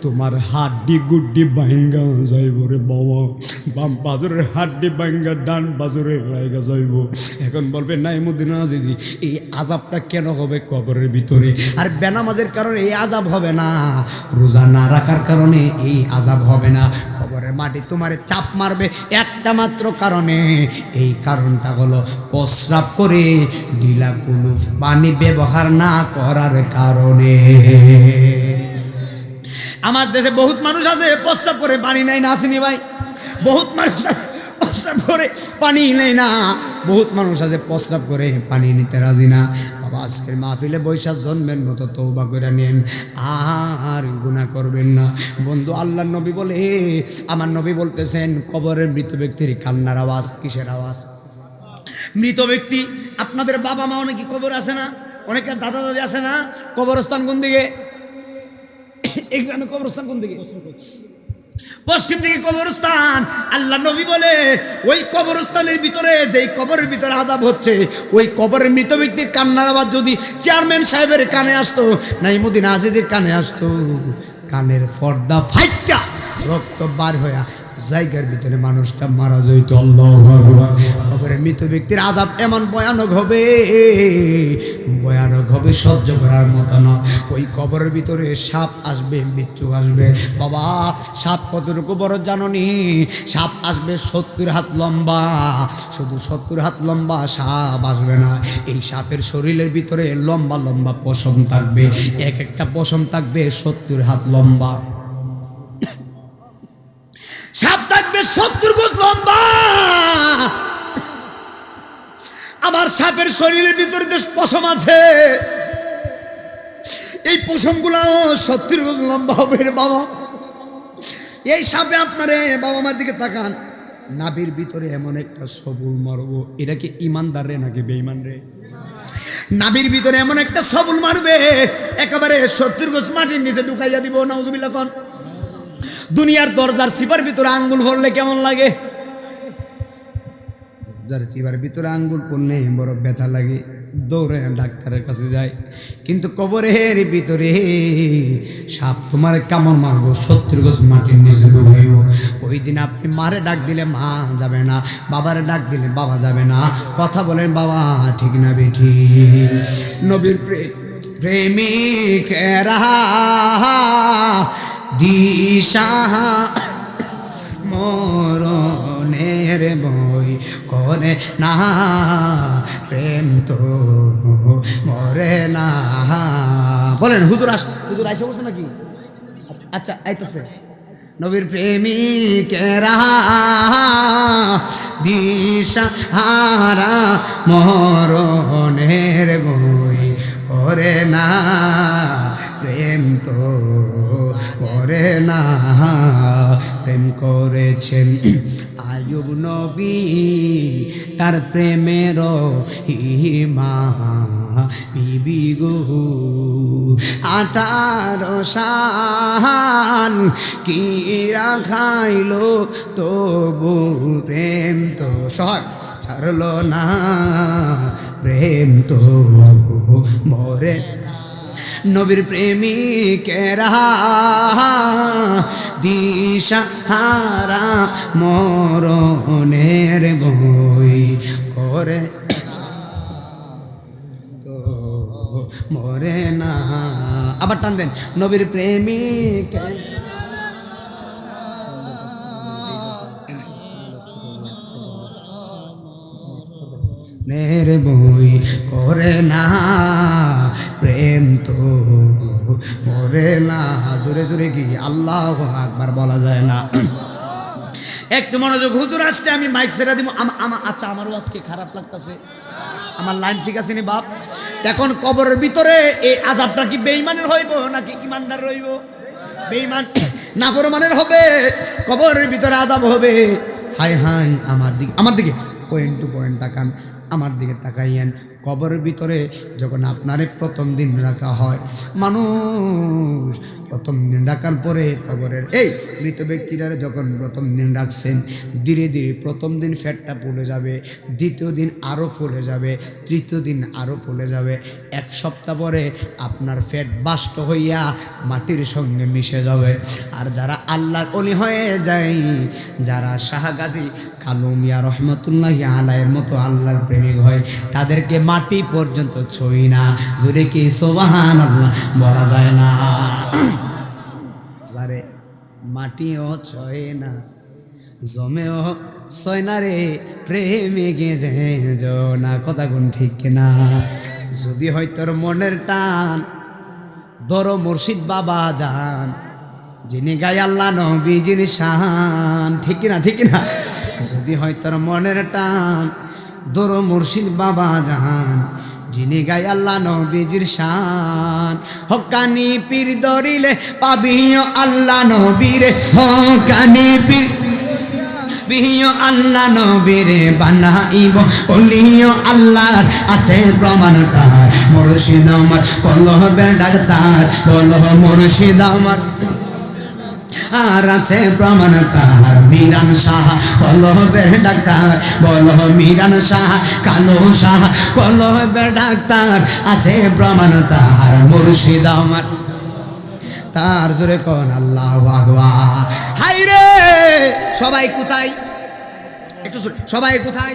তোমার হাড্ডি গুড্ডি ভাঙ্গা যাইব রে বাবা, বাম বাজরের হাড্ডি ভাঙ্গা ডান বাজরের লাইগা যাইব। এখন বলবে নাইমুদ্দিন আজিজি এই আযাবটা কেন হবে কবরের ভিতরে? আর বেনামাজের কারণে এই আযাব হবে না, রোজা না রাখার কারণে এই আযাব হবে না। কবরের মাটি তোমারে চাপ মারবে একটা মাত্র কারণে, এই কারণটা হলো প্রস্রাব করে ঢিলা কুলুফ পানি ব্যবহার না করার কারণে। আমার দেশে বহুত মানুষ আছে প্রস্রাব করে পানি নেয় না, আসেনি ভাই? বহুত মানুষ প্রস্রাব করে পানি নেয় না, বহুত মানুষ আছে প্রস্রাব করে পানি নিতে রাজি না। বাবা আজকের মাহফিলে বৈশাখ জন্মের মতো তওবা করে নেন, আর গুনাহ করবেন না। বন্ধু আল্লাহর নবী বলে, আমার নবী বলতেছেন কবরের মৃত ব্যক্তির কান্নার আওয়াজ কিসের আওয়াজ? মৃত ব্যক্তি, আপনাদের বাবা মা অনেকে কবর আছে না, অনেকের দাদা দাদি আছে না, কবরস্থান কোন দিকে? এই গ্রামে কবরস্থান কোন দিকে? পশ্চিম দিকে কবরস্থান। আল্লাহ নবী বলে ওই কবরস্থানের ভিতরে, যেই কবরের ভিতরে আযাব হচ্ছে, ওই কবরের মৃত ব্যক্তির কান্নার আওয়াজ যদি চেয়ারম্যান সাহেবের কানে আসতো, নাইমুদ্দিন আজিদের কানে আসতো, কানের পর্দা ফাইটটা রক্ত বার হইয়া জায়গার ভিতরে মানুষটা মারা যাইতো। আল্লাহু আকবার। কবরের মৃত ব্যক্তির আযাব এমন ভয়ানক হবে, ভয়ানক হবে, সহ্য করার মতো না। ওই কবরের ভিতরে সাপ আসবে, মৃত্যু আসবে। বাবা সাপ কতটুকু বড় জানোনি? সাপ আসবে 70 হাত লম্বা, শুধু 70 হাত লম্বা সাপ আসবে না, এই সাপের শরীরের ভিতরে লম্বা লম্বা পশম থাকবে, এক একটা পশম থাকবে 70 হাত লম্বা। সাপ থাকবে 70 গজ লম্বা। আবার সাপের শরীরের ভিতরে যে পশম আছে, এই পশমগুলো 70 গজ লম্বা হবে রে বাবা। এই সাপে আপনারে বাবা মার দিকে তাকান, নাভির ভিতরে এমন একটা সবুল মারবো, এটা কি ইমানদার রে নাকি বেঈমান রে? নাভির ভিতরে এমন একটা সবুল মারবে, একেবারে 70 গজ মাটির নিচে ঢুকাইয়া দিব। নাউজুবিল্লাহ কোন? দুনিয়ার দরজার সিপার ভিতরে আঙ্গুল ভরলে কেমন লাগে? দরজার সিপার ভিতরে আঙ্গুল পড়লে বড় ব্যথা লাগে, দৌড়ে ডাক্তারের কাছে যায়। কিন্তু কবরের ভিতরে সাপ তোমার কামড় মারবো, 70 গজ মাটির নিচে ঢুকাইব। ওই দিন আপনি মারে ডাক দিলে মা যাবে না, বাবারে ডাক দিলে বাবা যাবে না। কথা বলেন বাবা ঠিক না বেঠি? নবীর প্রেমিকেরা দিশা মরণের বই করে না, প্রেম তো মরে না। বলেন হুজুর আইসা বলছে নাকি? আচ্ছা আইতেছে। নবীর প্রেমিকেরা দিশা হারা মরণের বই করে না, প্রেম তো করে না। প্রেম করেছেন আয়ুব নবী, তার প্রেমের হিমা বিবি গো 18 সাল কিরা খাইলো তবু প্রেম তো সহজ ছাড়লো না, প্রেম তো মরে নবীর প্রেমিকেরা দিশা হারা মরণের বই করে তো মরে না। আবার টান দেন, নবীর প্রেমিক নের বই করে না, প্রেম তো মরে না। জোরে জোরে কি আল্লাহু আকবার বলা যায় না? একটু মনোযোগ, হুজুর আসতে আমি মাইক ছেড়ে দিব। আচ্ছা আমারও আজকে খারাপ লাগতেছে, আমার লাইন ঠিক আছে নি বাপ? এখন কবরের ভিতরে এই আযাবটা কি বেঈমানের হইব নাকি ইমানদার রইব? বেঈমান নাফরমানের হবে, কবরের ভিতরে আযাব হবে। হাই হাই আমার দিকে পয়েন্ট টু পয়েন্ট তাকান, আমার দিকে তাকাইয়েন। কবরের ভিতরে যখন আপনারে প্রথম দিন রাখা হয়, মানুষ প্রথম দিন রাখার পরে কবরের এই মৃত ব্যক্তিরা যখন প্রথম দিন রাখছেন, ধীরে ধীরে প্রথম দিন ফ্যাটটা ফুলে যাবে, দ্বিতীয় দিন আরও ফুলে যাবে, তৃতীয় দিন আরও ফুলে যাবে। 1 সপ্তাহ পরে আপনার ফ্যাট বাষ্ট হইয়া মাটির সঙ্গে মিশে যাবে। আর যারা আল্লাহর ওলি হয়ে যায়, যারা শাহ গাজী কালু মিয়া রহমতুল্লাহি আলাইহির মতো আল্লাহর প্রেমিক হয়, তাদেরকে মাটি পর্যন্ত ছুঁই না। জোরে কি সুবহানাল্লাহ বলা যায় না? যারে মাটিও ছয় না, জমেও ছয় না রে, প্রেমে গেছে না। কথা কোন ঠিক না? যদি হয় তোর মনের টান, ধরো মুর্শিদ বাবা যান, যিনি গায় আল্লাহ নবীজির শান। ঠিক কিনা? ঠিক কিনা? যদি হয় তোর মনের টান, ধরো মুর্শিদ বাবা জান, যিনি গায় আল্লাহ নবীজির শান। হকানি পীর ধরিলে পাবিও আল্লাহ নবীরে, হকানি পীর বিহিও আল্লাহ নবীরে বানাইব ওলিও আল্লাহর আছে প্রমাণ তার। মুর্শিদ আমার কলবে ডাক্তার, বলো মুর্শিদ আমার আর আছে প্রমাণ তার। মিরান শাহ কলবের ডাক্তার, বলো মিরান শাহ কালো শাহ কলবের ডাক্তার, আছে প্রমাণ তার। মুর্শিদ আমার তার। জোরে কোন আল্লাহু আকবার। হাই রে সবাই কোথায়? একটু সবাই কোথায়?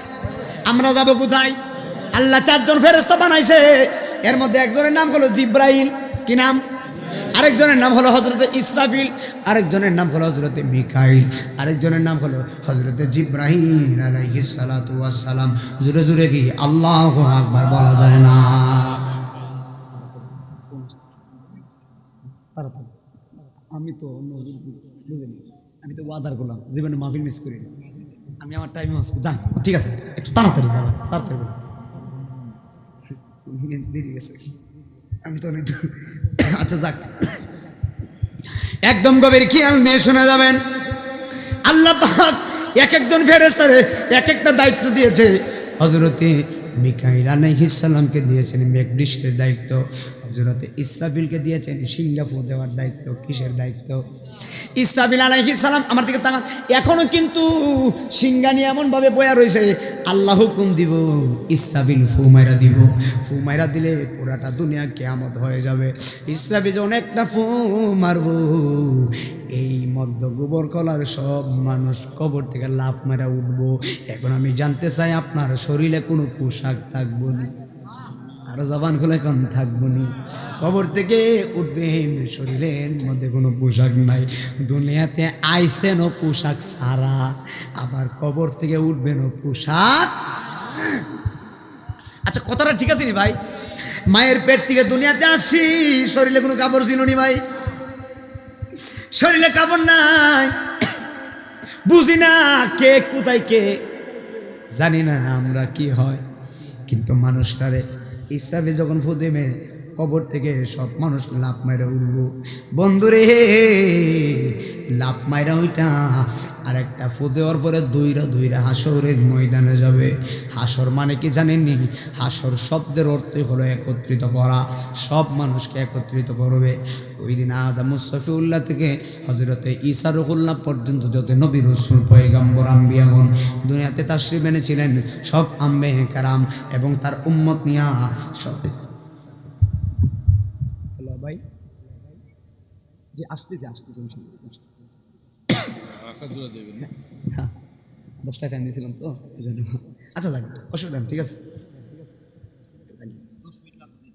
আমরা যাব কোথায়? আল্লাহ 4 জন ফেরেশতা বানাইছে, এর মধ্যে একজনের নাম হলো জিব্রাইল। কি নাম? আরেকজনের নাম হলো হযরতে ইসরাফিল, আরেকজনের নাম হলো হযরতে মিকাইল, আরেকজনের নাম হলো হযরতে জিব্রাহিম আলাইহিস সালাতু ওয়াস সালাম। জোরে জোরে কি আল্লাহু আকবার বলা যায় না? আমি তো আমি তো ওয়াদার করলাম জীবনে মাহফিল মিস করি না, আমি আমার টাইমে মাস যান। ঠিক আছে, একটু তাড়াতাড়ি যাবো, তাড়াতাড়ি দেরি গেছে, আমি তো অনেক। আচ্ছা যাক, একদম গভীর খেয়াল দিয়ে শোনা যাবেন। আল্লাহ পাক এক একজন ফেরেশতারে এক একটা দায়িত্ব দিয়েছে। হযরতে মিকাইল আলাইহিস সালামকে দিয়েছেন মেঘবৃষ্টির দায়িত্ব, হযরতে ইসরাফিলকে দিয়েছেন সিংহাফু দেওয়ার দায়িত্ব। কিসের দায়িত্ব? ইসরাফিল আলাইহিস সালাম আমার দিকে তাকান, এখনো কিন্তু সিংহানি এমন ভাবে বয়া রয়েছে, আল্লাহ হুকুম দিব ইসরাফিল ফু মাইরা দিব। ফু মাইরা দিলে পুরাটা দুনিয়া কিয়ামত হয়ে যাবে। ইসরাফিল যখন একটা ফু মারব, এই মধ্য গোবর কলার সব মানুষ কবর থেকে লাফ মারা উঠবো। এখন আমি জানতে চাই আপনার শরীরে কোনো পোশাক থাকবো না, আরো জবান খুলে কোন থাকবো নি? কবর থেকে উঠবেন, শরীরের মধ্যে কোনো পোশাক নাই। দুনিয়াতে আইসেন ও পোশাক সারা, আবার কবর থেকে উঠবেন ও পোশাক। আচ্ছা কথাটা ঠিক আছে নি ভাই? মায়ের পেট থেকে দুনিয়াতে আসছি, শরীরে কোনো কাপড় ছিল নি ভাই? শরীরে কাপড় নাই, বুঝি না কে কোথায়, কে জানি না আমরা কি হয়। কিন্তু মানুষটারে ইসরাফিল যখন ফু দেবে, কবর থেকে সব মানুষ লাফ মেরে উঠবো। বন্ধুরে লাভ মাইরা ওইটা আর একটা ফু দেওয়ার পরে দইরা হাসরের ময়দানে যাবে। হাসর মানে কি জানেননি? হাসর শব্দের অর্থই হলো একত্রিত করা, সব মানুষকে একত্রিত করবে। ওই দিন আদম মুসফিউল্লাহ থেকে হজরতে ঈসা রুহুল্লাহ পর্যন্ত যত নবী রাসূল পয়গম্বর আম্বিয়াগণ দুনিয়াতে তাশরীফ এনেছিলেন, সব আম্বে কারাম এবং তার উম্মত নিয়া সব। হ্যালো ভাই, যে আসতেছে হ্যাঁ, 10টা টাইম দিয়েছিলাম তো এই জন্য। আচ্ছা যাক, অসুবিধা নেই, ঠিক আছে।